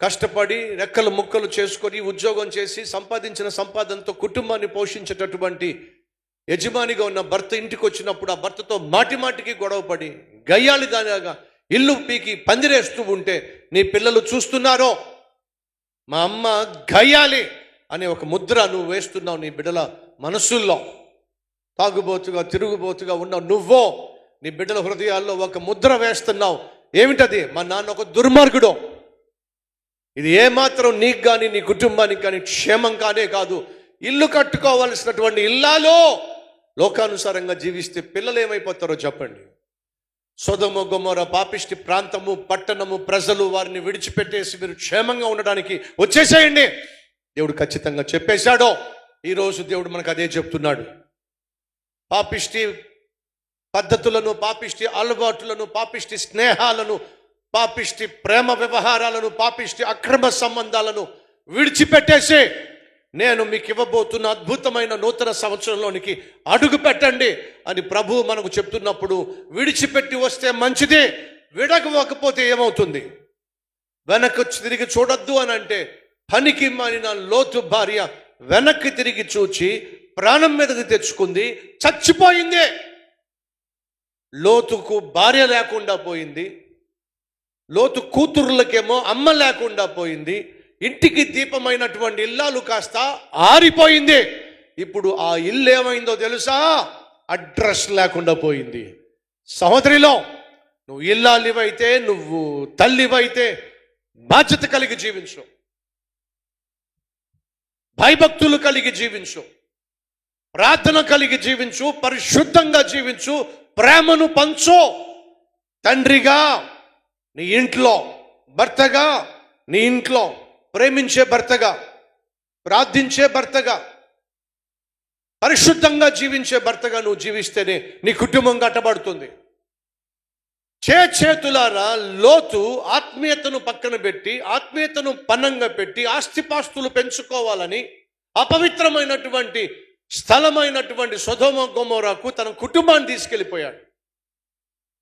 కష్టపడి రెక్కలు ముక్కలు చేసుకొని ఉద్యోగం చేసి సంపాదించిన సంపాదనతో కుటుంబాన్ని పోషించేటటువంటి యజమానిగా ఉన్న భర్త ఇంటికి వచ్చినప్పుడు ఆ భర్తతో మాటి మాటికి గొడవపడి గయ్యాలి దానిగా ఇల్లు పీకి పందిరేస్తూ ఉంటే నీ పిల్లలు చూస్తున్నారో మా అమ్మ గయ్యాలి అనే ఒక ముద్ర నువ్వు వేస్తున్నావు నీ బిడ్డల మనసుల్లో. తాగుబోతుగా తిరుగుబోతుగా ఉన్నావు నువ్వో నీ బిడ్డల హృదయాల్లో ఒక ముద్ర వేస్తున్నావు. ఏమిటది? మా నాన్న ఒక దుర్మార్గుడు. ఇది ఏమాత్రం నీకు కానీ నీ కుటుంబానికి కానీ క్షేమం కానే కాదు. ఇల్లు కట్టుకోవాల్సినటువంటి ఇల్లాలో లోకానుసారంగా జీవిస్తే పిల్లలు ఏమైపోతారో చెప్పండి. సొదొమ గొమొర పాపిష్టి ప్రాంతము, పట్టణము, ప్రజలు వారిని విడిచిపెట్టేసి మీరు క్షేమంగా ఉండడానికి వచ్చేసేయండి. దేవుడు ఖచ్చితంగా చెప్పేశాడో. ఈరోజు దేవుడు మనకు అదే చెప్తున్నాడు. పాపిష్టి పద్ధతులను, పాపిష్టి అలవాట్లను, పాపిష్టి స్నేహాలను, పాపిష్టి ప్రేమ వ్యవహారాలను, పాపిష్టి అక్రమ సంబంధాలను విడిచిపెట్టేసి నేను మీకు ఇవ్వబోతున్న అద్భుతమైన నూతన సంవత్సరంలోనికి అడుగు పెట్టండి అని ప్రభువు మనకు చెప్తున్నప్పుడు విడిచిపెట్టి వస్తే మంచిదే. విడకపోతే ఏమవుతుంది? వెనక్కి తిరిగి చూడొద్దు అని అంటే పనికి మాలిన లోతు భార్య వెనక్కి తిరిగి చూచి ప్రాణం మీదకి తెచ్చుకుంది, చచ్చిపోయింది. లోతుకు భార్య లేకుండా పోయింది, లోతు కూతుర్లకేమో అమ్మ లేకుండా పోయింది. ఇంటికి దీపమైనటువంటి ఇల్లాలు కాస్త ఆరిపోయింది. ఇప్పుడు ఆ ఇల్లు ఏమైందో తెలుసా? అడ్రస్ లేకుండా పోయింది. సహోదరిలో, నువ్వు ఇల్లాలివైతే, నువ్వు తల్లివైతే బాధ్యత కలిగి జీవించు, భయభక్తులు కలిగి జీవించు, ప్రార్థన కలిగి జీవించు, పరిశుద్ధంగా జీవించు, ప్రేమను పంచు. తండ్రిగా నీ ఇంట్లో, భర్తగా నీ ఇంట్లో, ప్రేమించే భర్తగా, ప్రార్థించే భర్తగా, పరిశుద్ధంగా జీవించే భర్తగా నువ్వు జీవిస్తేనే నీ కుటుంబం కట్టబడుతుంది. చేతులారా లోతు ఆత్మీయతను పక్కన పెట్టి, ఆత్మీయతను పన్నంగా పెట్టి, ఆస్తిపాస్తులు పెంచుకోవాలని అపవిత్రమైనటువంటి స్థలమైనటువంటి సొదొమ గొమొరాకు తన కుటుంబాన్ని తీసుకెళ్ళిపోయాడు.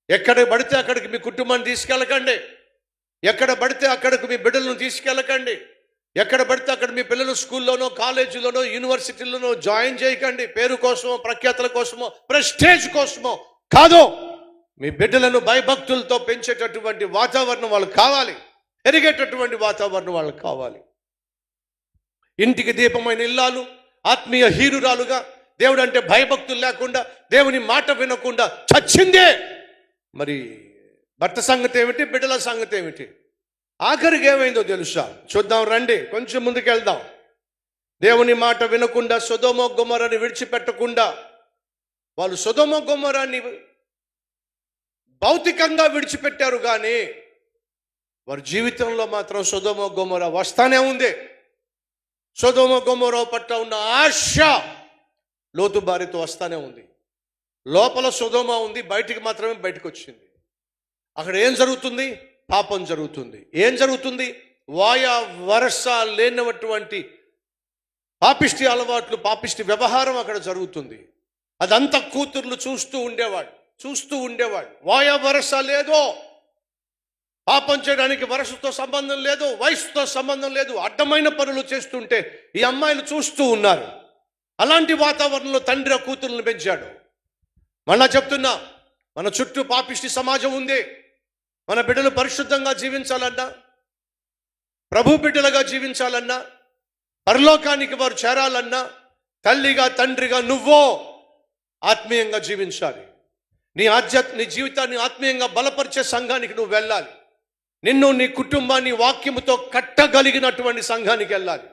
ఎక్కడ పడితే అక్కడికి మీ కుటుంబాన్ని తీసుకెళ్ళకండి. ఎక్కడ పడితే అక్కడికి మీ బిడ్డలను తీసుకెళ్ళకండి. ఎక్కడ పడితే అక్కడ మీ పిల్లలు స్కూల్లోనో, కాలేజీలోనో, యూనివర్సిటీలోనో జాయిన్ చేయకండి. పేరు కోసమో, ప్రఖ్యాతల కోసమో, ప్రెస్టేజ్ కోసమో కాదు. మీ బిడ్డలను భయభక్తులతో పెంచేటటువంటి వాతావరణం వాళ్ళకి కావాలి, ఎరిగేటటువంటి వాతావరణం వాళ్ళకి కావాలి. ఇంటికి దీపమైన ఇల్లాలు ఆత్మీయ హీరురాలుగా, దేవుడు అంటే భయభక్తులు లేకుండా, దేవుని మాట వినకుండా చచ్చిందే. మరి భర్త సంగతి ఏమిటి? బిడ్డల సంగతి ఏమిటి? ఆఖరికి ఏమైందో తెలుసా? చూద్దాం రండి, కొంచెం ముందుకెళ్దాం. దేవుని మాట వినకుండా సొదొమ గొమొరని విడిచిపెట్టకుండా, వాళ్ళు సొదొమ గొమొరాన్ని భౌతికంగా విడిచిపెట్టారు కానీ వారి జీవితంలో మాత్రం సొదొమ గొమొర వస్తానే ఉంది. సొదొమ గొమొర పట్ల ఉన్న ఆశ లోతు భార్యతో వస్తానే ఉంది. లోపల సొదొమ ఉంది, బయటికి మాత్రమే బయటకు వచ్చింది. అక్కడ ఏం జరుగుతుంది? పాపం జరుగుతుంది. ఏం జరుగుతుంది? వాయా వరస లేనటువంటి పాపిష్టి అలవాట్లు, పాపిష్టి వ్యవహారం అక్కడ జరుగుతుంది. అదంతా కూతుర్లు చూస్తూ ఉండేవాడు. వాయా వరస లేదో, పాపం చేయడానికి వరసతో సంబంధం లేదు, వయసుతో సంబంధం లేదు, అడ్డమైన పనులు చేస్తుంటే ఈ అమ్మాయిలు చూస్తూ ఉన్నారు. అలాంటి వాతావరణంలో తండ్రి ఆ కూతుర్లను పెంచాడు. మళ్ళా చెప్తున్నా, మన చుట్టూ పాపిష్టి సమాజం ఉంది. మన బిడ్డలు పరిశుద్ధంగా జీవించాలన్నా, ప్రభు బిడ్డలుగా జీవించాలన్నా, పరలోకానికి వారు చేరాలన్నా, తల్లిగా తండ్రిగా నువ్వో ఆత్మీయంగా జీవించాలి. నీ జీవితాన్ని ఆత్మీయంగా బలపరిచే సంఘానికి నువ్వు వెళ్ళాలి. నిన్ను, నీ కుటుంబాన్ని వాక్యముతో కట్టగలిగినటువంటి సంఘానికి వెళ్ళాలి.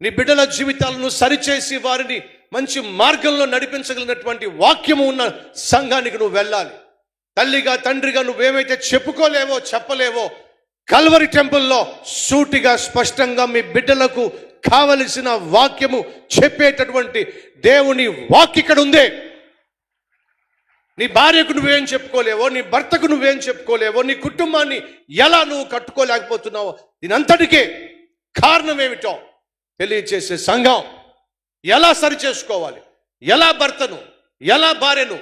నీ బిడ్డల జీవితాలను సరిచేసి వారిని మంచి మార్గంలో నడిపించగలిగినటువంటి వాక్యము ఉన్న సంఘానికి నువ్వు వెళ్ళాలి. తల్లిగా తండ్రిగా నువ్వేమైతే చెప్పుకోలేవో, చెప్పలేవో, కల్వరి టెంపుల్లో సూటిగా స్పష్టంగా మీ బిడ్డలకు కావలసిన వాక్యము చెప్పేటటువంటి దేవుని వాక్యం ఇక్కడ ఉంది. నీ భార్యకు నువ్వేం చెప్పుకోలేవో, నీ భర్తకు నువ్వేం చెప్పుకోలేవో, నీ కుటుంబాన్ని ఎలా నువ్వు కట్టుకోలేకపోతున్నావో, దీనంతటికే కారణం ఏమిటో తెలియచేసే సంఘం. ఎలా సరి చేసుకోవాలి, ఎలా భర్తను, ఎలా భార్యను,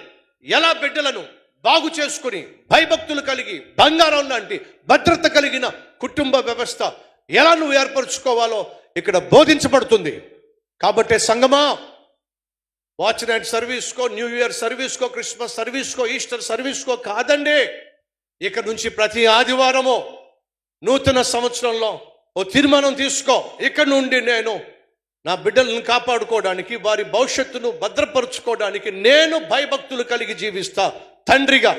ఎలా బిడ్డలను బాగు చేసుకుని భయభక్తులు కలిగి బంగారం లాంటి భద్రత కలిగిన కుటుంబ వ్యవస్థ ఎలా నువ్వు ఏర్పరచుకోవాలో ఇక్కడ బోధించబడుతుంది. కాబట్టి సంఘమా, వాచ్ నైట్ సర్వీస్కో, న్యూ ఇయర్ సర్వీస్కో, క్రిస్మస్ సర్వీస్కో, ఈస్టర్ సర్వీస్కో కాదండి. ఇక నుంచి ప్రతి ఆదివారము నూతన సంవత్సరంలో ఓ తీర్మానం తీసుకో. ఇక్కడ నుండి నేను నా బిడ్డలను కాపాడుకోవడానికి, వారి భవిష్యత్తును భద్రపరుచుకోవడానికి నేను భయభక్తులు కలిగి జీవిస్తా తండ్రిగా,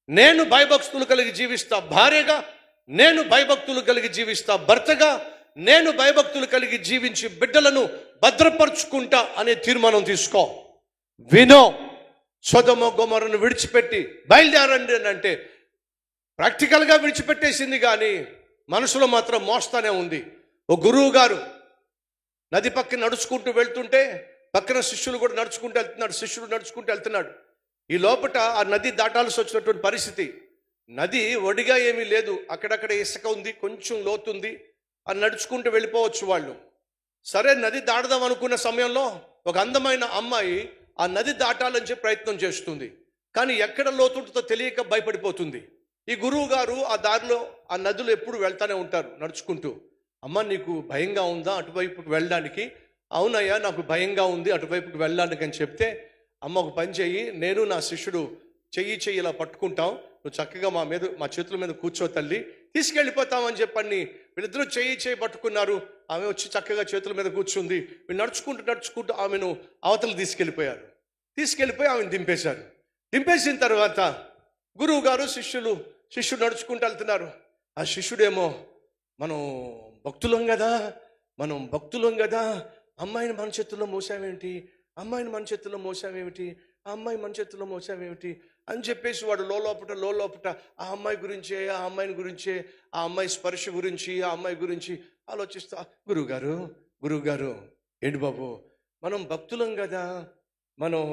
నేను భయభక్తులు కలిగి జీవిస్తా భార్యగా, నేను భయభక్తులు కలిగి జీవిస్తా భర్తగా, నేను భయభక్తులు కలిగి జీవించి బిడ్డలను భద్రపరుచుకుంటా అనే తీర్మానం తీసుకో. వినో, సొదొమ గొమొర్రాను విడిచిపెట్టి బయలుదేరండి అని అంటే ప్రాక్టికల్గా విడిచిపెట్టేసింది, కానీ మనసులో మాత్రం మోస్తానే ఉంది. ఓ గురువు గారు నది పక్కన నడుచుకుంటూ వెళ్తుంటే పక్కన శిష్యులు కూడా నడుచుకుంటూ వెళ్తున్నాడు. శిష్యుడు నడుచుకుంటూ వెళ్తున్నాడు. ఈ లోపట ఆ నది దాటాల్సి వచ్చినటువంటి పరిస్థితి. నది ఒడిగా ఏమీ లేదు, అక్కడక్కడ ఇసుక ఉంది, కొంచెం లోతుంది, అది నడుచుకుంటూ వెళ్ళిపోవచ్చు వాళ్ళు. సరే, నది దాటదాం అనుకున్న సమయంలో ఒక అందమైన అమ్మాయి ఆ నది దాటాలని చెప్పి ప్రయత్నం చేస్తుంది. కానీ ఎక్కడ లోతుంటుందో తెలియక భయపడిపోతుంది. ఈ గురువు గారు ఆ దారిలో ఆ నదులు ఎప్పుడు వెళ్తానే ఉంటారు నడుచుకుంటూ. అమ్మ, నీకు భయంగా ఉందా అటువైపుకి వెళ్ళడానికి? అవునయ్యా, నాకు భయంగా ఉంది అటువైపుకి వెళ్ళడానికి అని చెప్తే, అమ్మ ఒక పని చెయ్యి, నేను నా శిష్యుడు చెయ్యి ఇలా పట్టుకుంటాం, నువ్వు చక్కగా మా చేతుల మీద కూర్చో తల్లి, తీసుకెళ్ళిపోతామని చెప్పని వీళ్ళిద్దరూ చెయ్యి పట్టుకున్నారు. ఆమె వచ్చి చక్కగా చేతుల మీద కూర్చుంది. వీళ్ళు నడుచుకుంటూ ఆమెను అవతలు తీసుకెళ్ళిపోయి ఆమెను దింపేశారు. దింపేసిన తర్వాత గురువు గారు శిష్యుడు నడుచుకుంటూ వెళ్తున్నారు. ఆ శిష్యుడేమో, మనం భక్తులం కదా, అమ్మాయిని మన చేతుల్లో మోసావేమిటి, ఆ అమ్మాయి మన చేతుల్లో మోసావేమిటి అని చెప్పేసి వాడు లోలోపట ఆ అమ్మాయి గురించే, ఆ అమ్మాయిని గురించే, ఆ అమ్మాయి స్పర్శ గురించి, ఆ అమ్మాయి గురించి ఆలోచిస్తా, గురువుగారు ఏంటి బాబు, మనం భక్తులం కదా, మనం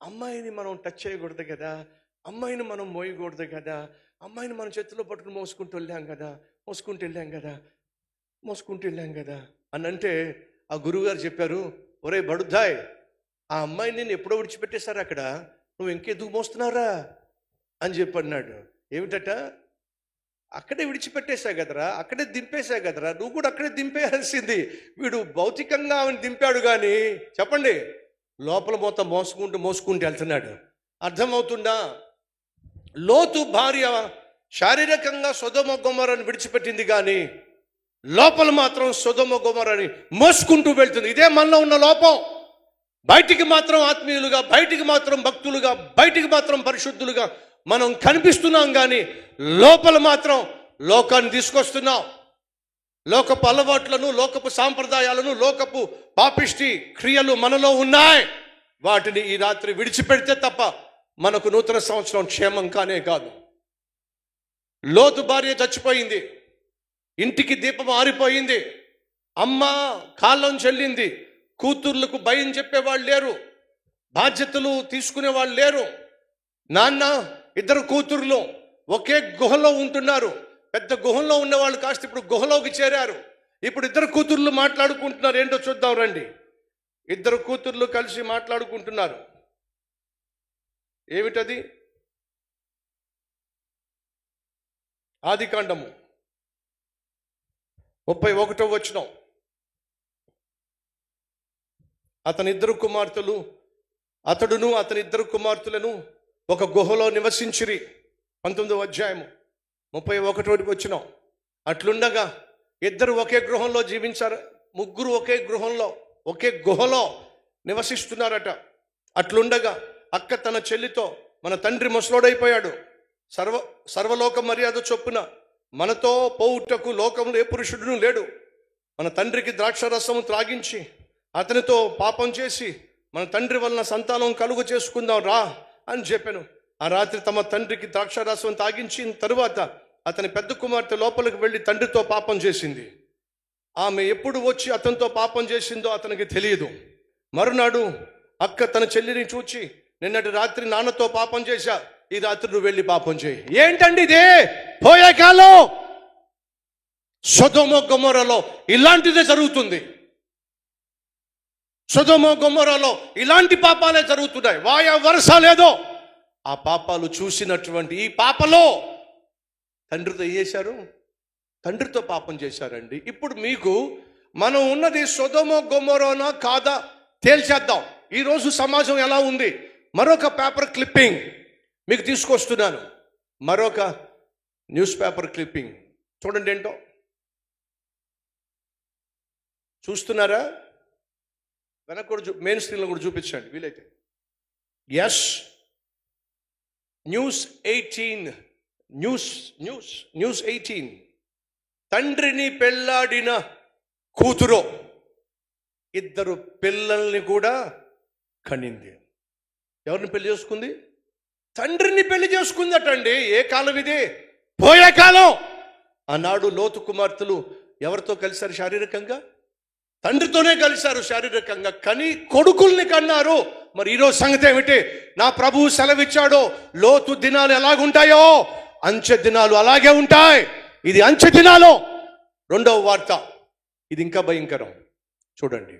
అమ్మాయిని మనం టచ్ చేయకూడదు కదా, అమ్మాయిని మనం మోయకూడదు కదా, అమ్మాయిని మన చేతిలో పట్టుకుని మోసుకుంటూ వెళ్ళాం కదా అని అంటే ఆ గురువుగారు చెప్పారు, ఒరే బడుద్దాయ్, ఆ అమ్మాయిని నేను ఎప్పుడో విడిచిపెట్టేశారు అక్కడ, నువ్వు ఇంకెందుకు మోస్తున్నావురా అని చెప్పి అన్నాడు. ఏమిటట, అక్కడే విడిచిపెట్టేశా కదరా, అక్కడే దింపేశా కదరా, నువ్వు కూడా అక్కడే దింపేయాల్సింది. వీడు భౌతికంగా ఆమెను దింపాడు, కానీ చెప్పండి లోపల మొత్తం మోసుకుంటూ వెళ్తున్నాడు. అర్థమవుతుందా? లోతు భార్య శారీరకంగా సొదొమ గొమొర్రాను విడిచిపెట్టింది, కానీ లోపల మాత్రం సొదొమ గొమొర్రాని మోసుకుంటూ వెళ్తుంది. ఇదే మనలో ఉన్న లోపం. బయటికి మాత్రం ఆత్మీయులుగా, బయటికి మాత్రం భక్తులుగా, బయటికి మాత్రం పరిశుద్ధులుగా మనం కనిపిస్తున్నాం, కానీ లోపల మాత్రం లోకాన్ని తీసుకొస్తున్నాం. లోకపు అలవాట్లను, లోకపు సాంప్రదాయాలను, లోకపు పాపిష్టి క్రియలు మనలో ఉన్నాయి. వాటిని ఈ రాత్రి విడిచిపెడితే తప్ప మనకు నూతన సంవత్సరం క్షేమం కానే కాదు. లోతు భార్య చచ్చిపోయింది, ఇంటికి దీపం ఆరిపోయింది, అమ్మ కాలం చెల్లింది, కూతుర్లకు భయం చెప్పేవాళ్ళు లేరు, బాధ్యతలు తీసుకునేవాళ్ళు లేరు. నాన్న ఇద్దరు కూతుర్లు ఒకే గుహలో ఉంటున్నారు. పెద్ద గుహలో ఉన్నవాళ్ళు కాస్త ఇప్పుడు గుహలోకి చేరారు. ఇప్పుడు ఇద్దరు కూతుర్లు మాట్లాడుకుంటున్నారు. ఏంటో చూద్దాం రండి. ఇద్దరు కూతుర్లు కలిసి మాట్లాడుకుంటున్నారు. ఏమిటది? ఆదికాండము 31వ వచనం. అతనిద్దరు కుమార్తెలు, అతడును అతని ఇద్దరు కుమార్తెలను ఒక గుహలో నివసించిరి. 19వ అధ్యాయము 31వ వచనం. అట్లుండగా ఇద్దరు ఒకే గృహంలో జీవించారు. ముగ్గురు ఒకే గుహలో నివసిస్తున్నారట. అట్లుండగా అక్క తన చెల్లితో, మన తండ్రి ముసలోడైపోయాడు, సర్వలోక మర్యాద చొప్పున మనతో పోవుటకు లోకంలో ఏ పురుషుడును లేడు. మన తండ్రికి ద్రాక్షరసము త్రాగించి అతనితో పాపం చేసి మన తండ్రి వలన సంతానం కలుగు చేసుకుందాం రా అని చెప్పాను. ఆ రాత్రి తమ తండ్రికి ద్రాక్షరసం తాగించిన తరువాత అతని పెద్ద కుమార్తె లోపలికి వెళ్ళి తండ్రితో పాపం చేసింది. ఆమె ఎప్పుడు వచ్చి అతనితో పాపం చేసిందో అతనికి తెలియదు. మరునాడు అక్క తన చెల్లిని చూచి, నిన్నటి రాత్రి నాన్నతో పాపం చేశా, ఈ రాత్రి నువ్వు వెళ్ళి పాపం చేయి. ఏంటండి ఇదే? పోయే కాలం. సొదొమ గొమొర్రాలో ఇలాంటిదే జరుగుతుంది. సొదొమ గొమొర్రాలో ఇలాంటి పాపాలే జరుగుతున్నాయి. వాయ వరస లేదో ఆ పాపాలు చూసినటువంటి ఈ పాపలో తండ్రితో ఏం చేశారు? తండ్రితో పాపం చేశారండి. ఇప్పుడు మీకు మనం ఉన్నది సొదొమ గొమొర్రానా కాదా తేల్చేద్దాం. ఈరోజు సమాజం ఎలా ఉంది? మరొక పేపర్ క్లిప్పింగ్ మీకు తీసుకొస్తున్నాను. మరొక న్యూస్ పేపర్ క్లిప్పింగ్ చూడండి. ఏంటో చూస్తున్నారా? వెనక కూడా మెయిన్ స్క్రీన్లో కూడా చూపించండి వీలైతే. ఎస్, న్యూస్ 18 తండ్రిని పెళ్ళాడిన కూతురు ఇద్దరు పిల్లల్ని కూడా కనింది. ఎవరిని పెళ్లి చేసుకుంది? తండ్రిని పెళ్లి చేసుకుందటండి. ఏ కాలం ఇది? పోయే కాలం. ఆనాడు లోతు కుమార్తెలు ఎవరితో కలిశారు శారీరకంగా? తండ్రితోనే కలిశారు శారీరకంగా. కానీ కొడుకుల్ని కన్నారు. మరి ఈరోజు సంగతి ఏమిటి? నా ప్రభువు సెలవిచ్చాడో లోతు దినాలు ఎలాగుంటాయో అంచె దినాలు అలాగే ఉంటాయి. ఇది అంచె దినాలు. రెండవ వార్త, ఇది ఇంకా భయంకరం. చూడండి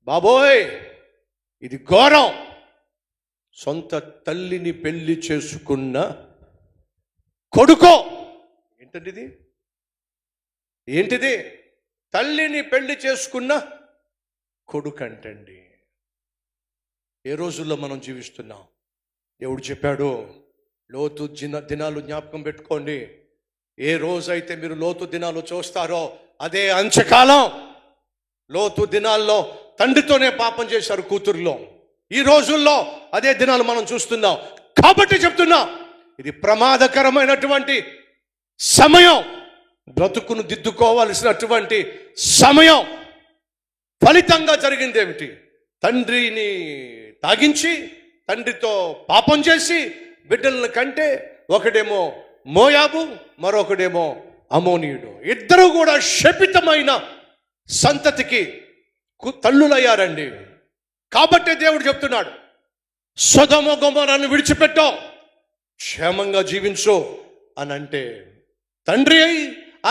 బాబోయ్, ఇది ఘోరం. సొంత తల్లిని పెళ్లి చేసుకున్న కొడుకో. ఏంటిది? తల్లిని పెళ్లి చేసుకున్న కొడుకు అంటండి. ఏ రోజుల్లో మనం జీవిస్తున్నాం? దేవుడు చెప్పాడు, లోతు దినాలు జ్ఞాపకం పెట్టుకోండి. ఏ రోజైతే మీరు లోతు దినాలు చూస్తారో అదే అంచకాలం. లోతు దినాల్లో తండ్రితోనే పాపం చేశారు కూతురులో. ఈ రోజుల్లో అదే దినాలు మనం చూస్తున్నాం. కాబట్టి చెప్తున్నా, ఇది ప్రమాదకరమైనటువంటి సమయం. బ్రతుకును దిద్దుకోవాల్సినటువంటి సమయం. ఫలితంగా జరిగింది ఏమిటి? తండ్రిని తాగించి తండ్రితో పాపం చేసి బిడ్డలను కంటే ఒకడేమో మోయాబు, మరొకడేమో అమోనీయుడు. ఇద్దరు కూడా శపితమైన సంతతికి తల్లులయ్యారండి. కాబట్టి దేవుడు చెప్తున్నాడు, సొదొమ గొమొర్రాను విడిచిపెట్టో, క్షేమంగా జీవించు అని. అంటే తండ్రి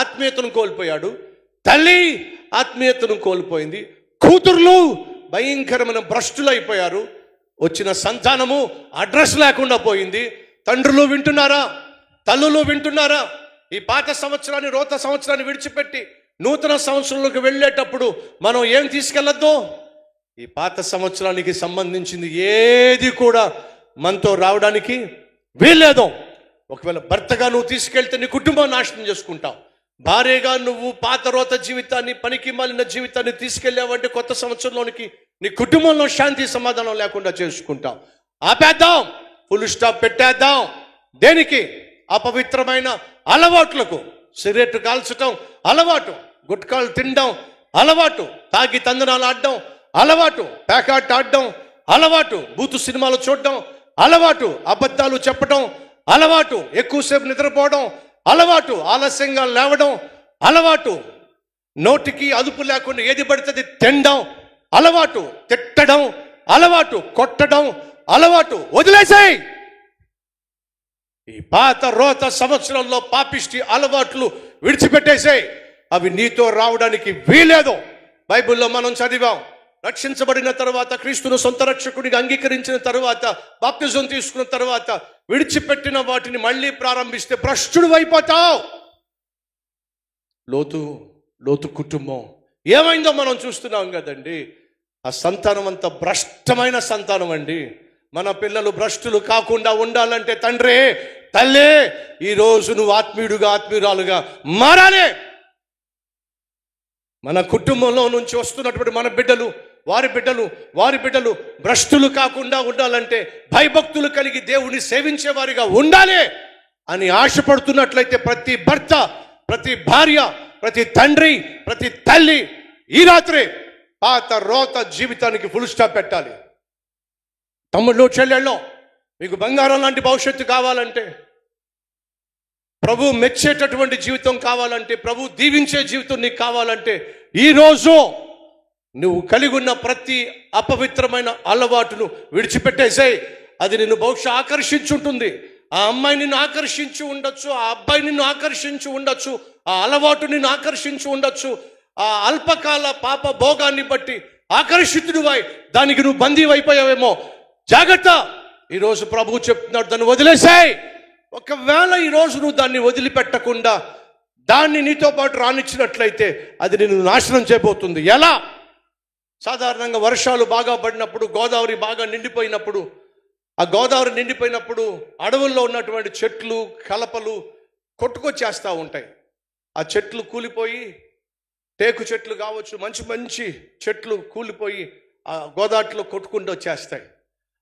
ఆత్మీయతను కోల్పోయాడు, తల్లి ఆత్మీయతను కోల్పోయింది, కూతుర్లు భయంకరమైన భ్రష్టులైపోయారు, వచ్చిన సంతానము అడ్రస్ లేకుండా పోయింది. తండ్రులు వింటున్నారా? తల్లులు వింటున్నారా? ఈ పాత సంవత్సరాన్ని, రోత సంవత్సరాన్ని విడిచిపెట్టి నూతన సంవత్సరంలోకి వెళ్ళేటప్పుడు మనం ఏం తీసుకెళ్ళొద్దు? ఈ పాత సంవత్సరానికి సంబంధించింది ఏది కూడా మనతో రావడానికి వీల్లేదు. ఒకవేళ భర్తగా నువ్వు తీసుకెళ్తే నీ కుటుంబం నాశనం చేసుకుంటావు. భార్యగా నువ్వు పాత రోత జీవితాన్ని, పనికి మాలిన జీవితాన్ని తీసుకెళ్ళావంటే కొత్త సంవత్సరంలోనికి నీ కుటుంబంలో శాంతి సమాధానం లేకుండా చేసుకుంటావు. ఆపేద్దాం, ఫుల్ స్టాప్ పెట్టేద్దాం. దేనికి? అపవిత్రమైన అలవాట్లకు. సిగరెట్ కాల్చటం అలవాటు, గుట్కాలు తినడం అలవాటు, తాగి తందనాలు ఆడడం అలవాటు, పేకాట ఆడడం అలవాటు, బూతు సినిమాలు చూడడం అలవాటు, అబద్ధాలు చెప్పడం అలవాటు, ఎక్కువసేపు నిద్రపోవడం అలవాటు, ఆలస్యంగా లేవడం అలవాటు, నోటికి అదుపు లేకుండా ఏది పడితే తినడం అలవాటు, తిట్టడం అలవాటు, కొట్టడం అలవాటు వదిలేసాయి. ఈ పాత రోత సంవత్సరంలో పాపిష్టి అలవాట్లు విడిచిపెట్టేసాయి. అవి నీతో రావడానికి వీలేదు. బైబిల్లో మనం చదివాం, రక్షించబడిన తర్వాత, క్రీస్తును సొంత రక్షకుడిగా అంగీకరించిన తర్వాత, బాప్తిజం తీసుకున్న తర్వాత విడిచిపెట్టిన వాటిని మళ్ళీ ప్రారంభిస్తే భ్రష్టుడు అయిపోతావు. లోతు కుటుంబం ఏమైందో మనం చూస్తున్నాం కదండి. ఆ సంతానం అంతా భ్రష్టమైన సంతానం అండి. మన పిల్లలు భ్రష్టులు కాకుండా ఉండాలంటే తండ్రి, తల్లి, ఈరోజు నువ్వు ఆత్మీయురాలుగా మారాలి. మన కుటుంబంలో నుంచి వస్తున్నటువంటి మన బిడ్డలు, వారి బిడ్డలు భ్రష్టులు కాకుండా ఉండాలంటే భయభక్తులు కలిగి దేవుని సేవించేవారిగా ఉండాలి అని ఆశపడుతున్నట్లయితే ప్రతి భర్త, ప్రతి భార్య, ప్రతి తండ్రి, ప్రతి తల్లి ఈ రాత్రి పాత రోత జీవితానికి ఫుల్ స్టాప్ పెట్టాలి. తమ్ముళ్ళు, చెల్లెళ్ళు, మీకు బంగారం లాంటి భవిష్యత్తు కావాలంటే, ప్రభు మెచ్చేటటువంటి జీవితం కావాలంటే, ప్రభు దీవించే జీవితం నీకు కావాలంటే, ఈరోజు నువ్వు కలిగి ఉన్న ప్రతి అపవిత్రమైన అలవాటును విడిచిపెట్టేసాయి. అది నిన్ను బహుశా ఆకర్షించుంటుంది. ఆ అమ్మాయి నిన్ను ఆకర్షించి ఉండొచ్చు, ఆ అబ్బాయి నిన్ను ఆకర్షించి ఉండొచ్చు, ఆ అలవాటు నిన్ను ఆకర్షించి ఉండొచ్చు. ఆ అల్పకాల పాప భోగాన్ని బట్టి ఆకర్షితుడివై దానికి నువ్వు బందీ అయిపోయావేమో. జాగ్రత్త. ఈరోజు ప్రభువు చెప్తున్నాడు, దాన్ని వదిలేసాయి. ఒకవేళ ఈరోజు నువ్వు దాన్ని వదిలిపెట్టకుండా దాన్ని నీతో పాటు రానిచ్చినట్లయితే అది నిన్ను నాశనం చేయబోతుంది. ఎలా? సాధారణంగా వర్షాలు బాగా పడినప్పుడు, గోదావరి బాగా నిండిపోయినప్పుడు, ఆ గోదావరి నిండిపోయినప్పుడు అడవుల్లో ఉన్నటువంటి చెట్లు, కలపలు కొట్టుకొచ్చేస్తూ ఉంటాయి. ఆ చెట్లు కూలిపోయి, టేకు చెట్లు కావచ్చు, మంచి మంచి చెట్లు కూలిపోయి ఆ గోదావరిలో కొట్టుకుంటూ వచ్చేస్తాయి.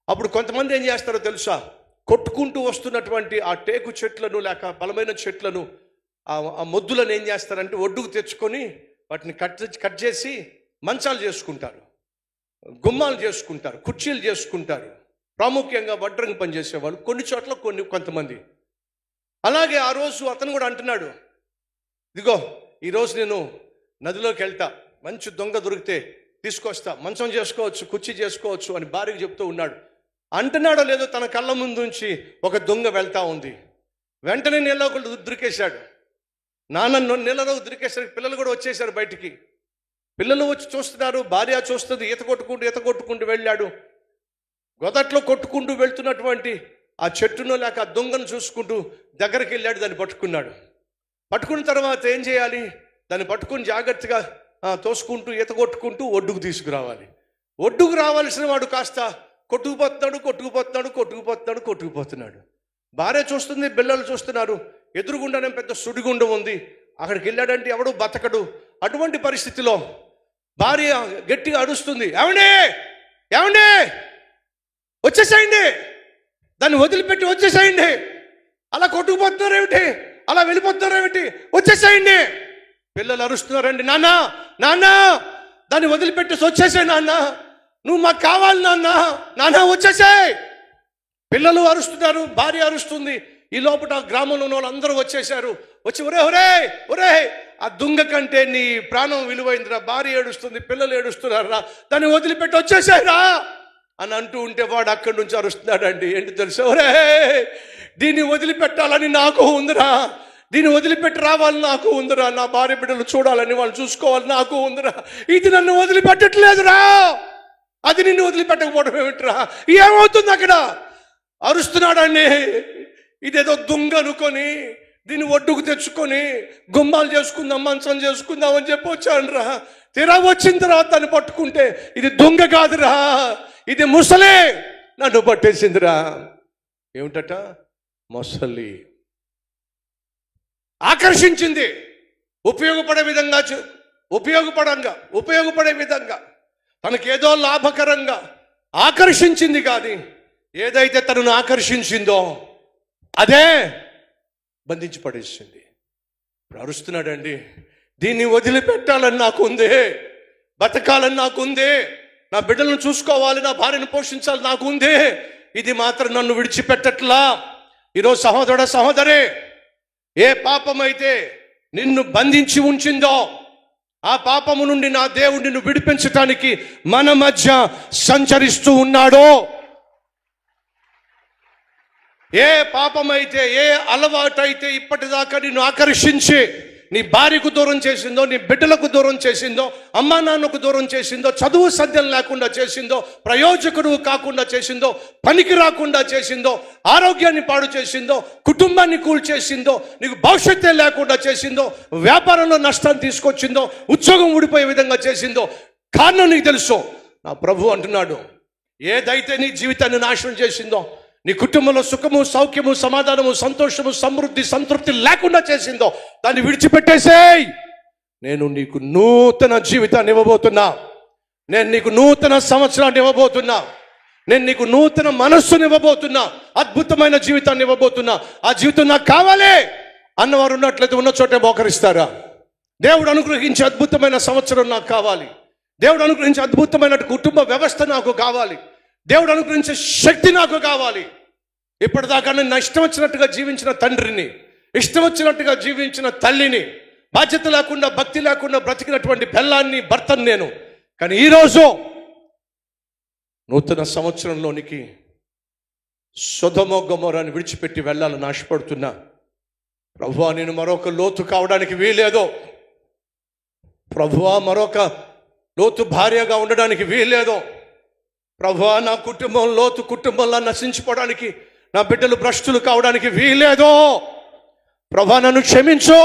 అప్పుడు కొంతమంది ఏం చేస్తారో తెలుసా? కొట్టుకుంటూ వస్తున్నటువంటి ఆ టేకు చెట్లను లేక బలమైన చెట్లను, ఆ మొద్దులను ఏం చేస్తారంటే ఒడ్డుకు తెచ్చుకొని వాటిని కట్ చేసి మంచాలు చేసుకుంటారు, గుమ్మాలు చేసుకుంటారు, కుర్చీలు చేసుకుంటారు. ప్రాముఖ్యంగా వడ్రంగి పని చేసేవాళ్ళు, కొన్ని చోట్ల కొంతమంది. అలాగే ఆ రోజు అతను కూడా అంటున్నాడు, ఇదిగో ఈరోజు నేను నదిలోకి వెళ్తా, మంచి దొంగ దొరికితే తీసుకొస్తా, మంచం చేసుకోవచ్చు, కుర్చీ చేసుకోవచ్చు అని భార్యకు చెప్తూ ఉన్నాడు. అంటున్నాడో లేదో తన కళ్ళ ముందు నుంచి ఒక దొంగ వెళ్తా ఉంది. వెంటనే నీళ్ళలో దొరికేశాడు. నాన్న నీళ్ళలో దొరికేసరికి పిల్లలు కూడా వచ్చేసారు బయటికి. పిల్లలు వచ్చి చూస్తున్నారు, భార్య చూస్తుంది. ఈత కొట్టుకుంటూ వెళ్ళాడు. గొదట్లో కొట్టుకుంటూ వెళ్తున్నటువంటి ఆ చెట్టును లేక ఆ దొంగను చూసుకుంటూ దగ్గరికి వెళ్ళాడు, దాన్ని పట్టుకున్నాడు. పట్టుకున్న తర్వాత ఏం చేయాలి? దాన్ని పట్టుకుని జాగ్రత్తగా తోసుకుంటూ ఈత కొట్టుకుంటూ ఒడ్డుకు తీసుకురావాలి. ఒడ్డుకు రావాల్సిన వాడు కాస్త కొట్టుకుపోతున్నాడు. భార్య చూస్తుంది, పిల్లలు చూస్తున్నారు. ఎదురుగుండానే పెద్ద సుడిగుండం ఉంది. అక్కడికి వెళ్ళాడంటే ఎవడు బతకడు. అటువంటి పరిస్థితిలో భార్య గట్టిగా అరుస్తుంది, ఏమండి వచ్చేసేయండి, దాన్ని వదిలిపెట్టి వచ్చేసేయండి, అలా కొట్టుకుపోతున్నారేమిటి, అలా వెళ్ళిపోతున్నారేమిటి, వచ్చేసేయండి. పిల్లలు అరుస్తున్నారండి, నాన్న దాన్ని వదిలిపెట్టేసి వచ్చేసాయి, నాన్న నువ్వు మాకు కావాలి, నాన్న వచ్చేసాయి. పిల్లలు అరుస్తున్నారు, భార్య అరుస్తుంది. ఈ లోపల గ్రామంలో ఉన్న వాళ్ళందరూ వచ్చేసారు. వచ్చి ఒరే ఆ దుంగ కంటే నీ ప్రాణం విలువైందిరా, భార్య ఏడుస్తుంది, పిల్లలు ఏడుస్తున్నారా, దాన్ని వదిలిపెట్టి వచ్చేసాయిరా అని అంటూ ఉంటే వాడు అక్కడి నుంచి అరుస్తున్నాడండి. ఏంటి తెలుసా? దీన్ని వదిలిపెట్టాలని నాకు ఉందిరా, దీన్ని వదిలిపెట్టి రావాలని నాకు ఉందిరా, నా భార్య బిడ్డలు చూడాలని, వాళ్ళు చూసుకోవాలని నాకు ఉందిరా, ఇది నన్ను వదిలిపెట్టట్లేదురా, అది నిన్ను వదిలిపెట్టకపోవడం ఏమిట్రా, ఏమవుతుంది అక్కడ? అరుస్తున్నాడండి. ఇదేదో దొంగ అనుకొని దీన్ని ఒడ్డుకు తెచ్చుకొని గుమ్మాలు చేసుకుందాం, మంచం చేసుకుందాం అని చెప్పి వచ్చానురా. తీరా వచ్చిన తర్వాత దాన్ని పట్టుకుంటే ఇది దొంగ కాదురా, ఇది ముసలే నన్ను పట్టేసిందిరా. ఏమిటట? మొసలి. ఆకర్షించింది. ఉపయోగపడే విధంగా తనకేదో లాభకరంగా ఆకర్షించింది. కానీ ఏదైతే తనను ఆకర్షించిందో అదే బంధించి పడేసింది. ఇప్పుడు అరుస్తున్నాడండి, దీన్ని వదిలిపెట్టాలని నాకు ఉంది, బతకాలని నాకు ఉంది, నా బిడ్డలను చూసుకోవాలి, నా భార్యను పోషించాలి నాకు ఉంది, ఇది మాత్రం నన్ను విడిచిపెట్టట్లా. ఈరోజు సహోదరుడ, సహోదరే, ఏ పాపమైతే నిన్ను బంధించి ఉంచిందో ఆ పాపము నుండి నా దేవుడు నిన్ను విడిపించటానికి మన మధ్య సంచరిస్తూ ఉన్నాడో ఏ పాపమైతే, ఏ అలవాటైతే ఇప్పటిదాకా నిన్ను ఆకర్షించి నీ భార్యకు దూరం చేసిందో, నీ బిడ్డలకు దూరం చేసిందో, అమ్మా నాన్నకు దూరం చేసిందో, చదువు సద్యం లేకుండా చేసిందో, ప్రయోజకుడు కాకుండా చేసిందో, పనికి రాకుండా చేసిందో, ఆరోగ్యాన్ని పాడు చేసిందో, కుటుంబాన్ని కూల్చేసిందో, నీకు భవిష్యత్తే లేకుండా చేసిందో, వ్యాపారంలో నష్టాన్ని తీసుకొచ్చిందో, ఉద్యోగం ఊడిపోయే విధంగా చేసిందో, కారణం నీకు తెలుసు. నా ప్రభు అంటున్నాడు, ఏదైతే నీ జీవితాన్ని నాశనం చేసిందో, నీ కుటుంబంలో సుఖము, సౌఖ్యము, సమాధానము, సంతోషము, సమృద్ధి, సంతృప్తి లేకుండా చేసిందో, దాన్ని విడిచిపెట్టేసేయ్. నేను నీకు నూతన జీవితాన్ని ఇవ్వబోతున్నా. నేను నీకు నూతన సంవత్సరాన్ని ఇవ్వబోతున్నా. నేను నీకు నూతన మనస్సుని ఇవ్వబోతున్నా. అద్భుతమైన జీవితాన్ని ఇవ్వబోతున్నా. ఆ జీవితం నాకు కావాలి అన్నవారు ఉన్నట్లయితే ఉన్న చోటే మోకరిస్తారా? దేవుడు అనుగ్రహించే అద్భుతమైన సంవత్సరం నాకు కావాలి. దేవుడు అనుగ్రహించే అద్భుతమైన కుటుంబ వ్యవస్థ నాకు కావాలి. దేవుడు అనుగ్రహించే శక్తి నాకు కావాలి. ఇప్పటిదాకా నేను ఇష్టం వచ్చినట్టుగా జీవించిన తండ్రిని, ఇష్టం వచ్చినట్టుగా జీవించిన తల్లిని, బాధ్యత లేకుండా, భక్తి లేకుండా బ్రతికినటువంటి పెళ్ళాన్ని, భర్తను నేను. కానీ ఈరోజు నూతన సంవత్సరంలోనికి సొదొమ గొమొరాని విడిచిపెట్టి వెళ్ళాలని ఆశపడుతున్నా. ప్రభువా, నేను మరొక లోతు కావడానికి వీలేదు. ప్రభువా, మరొక లోతు భార్యగా ఉండడానికి వీలేదు. ప్రభువా, నా కుటుంబం లోతు కుటుంబంలో నశించిపోవడానికి, నా బిడ్డలు భ్రష్టులు కావడానికి వీలేదు. ప్రభువా, నన్ను క్షమించు.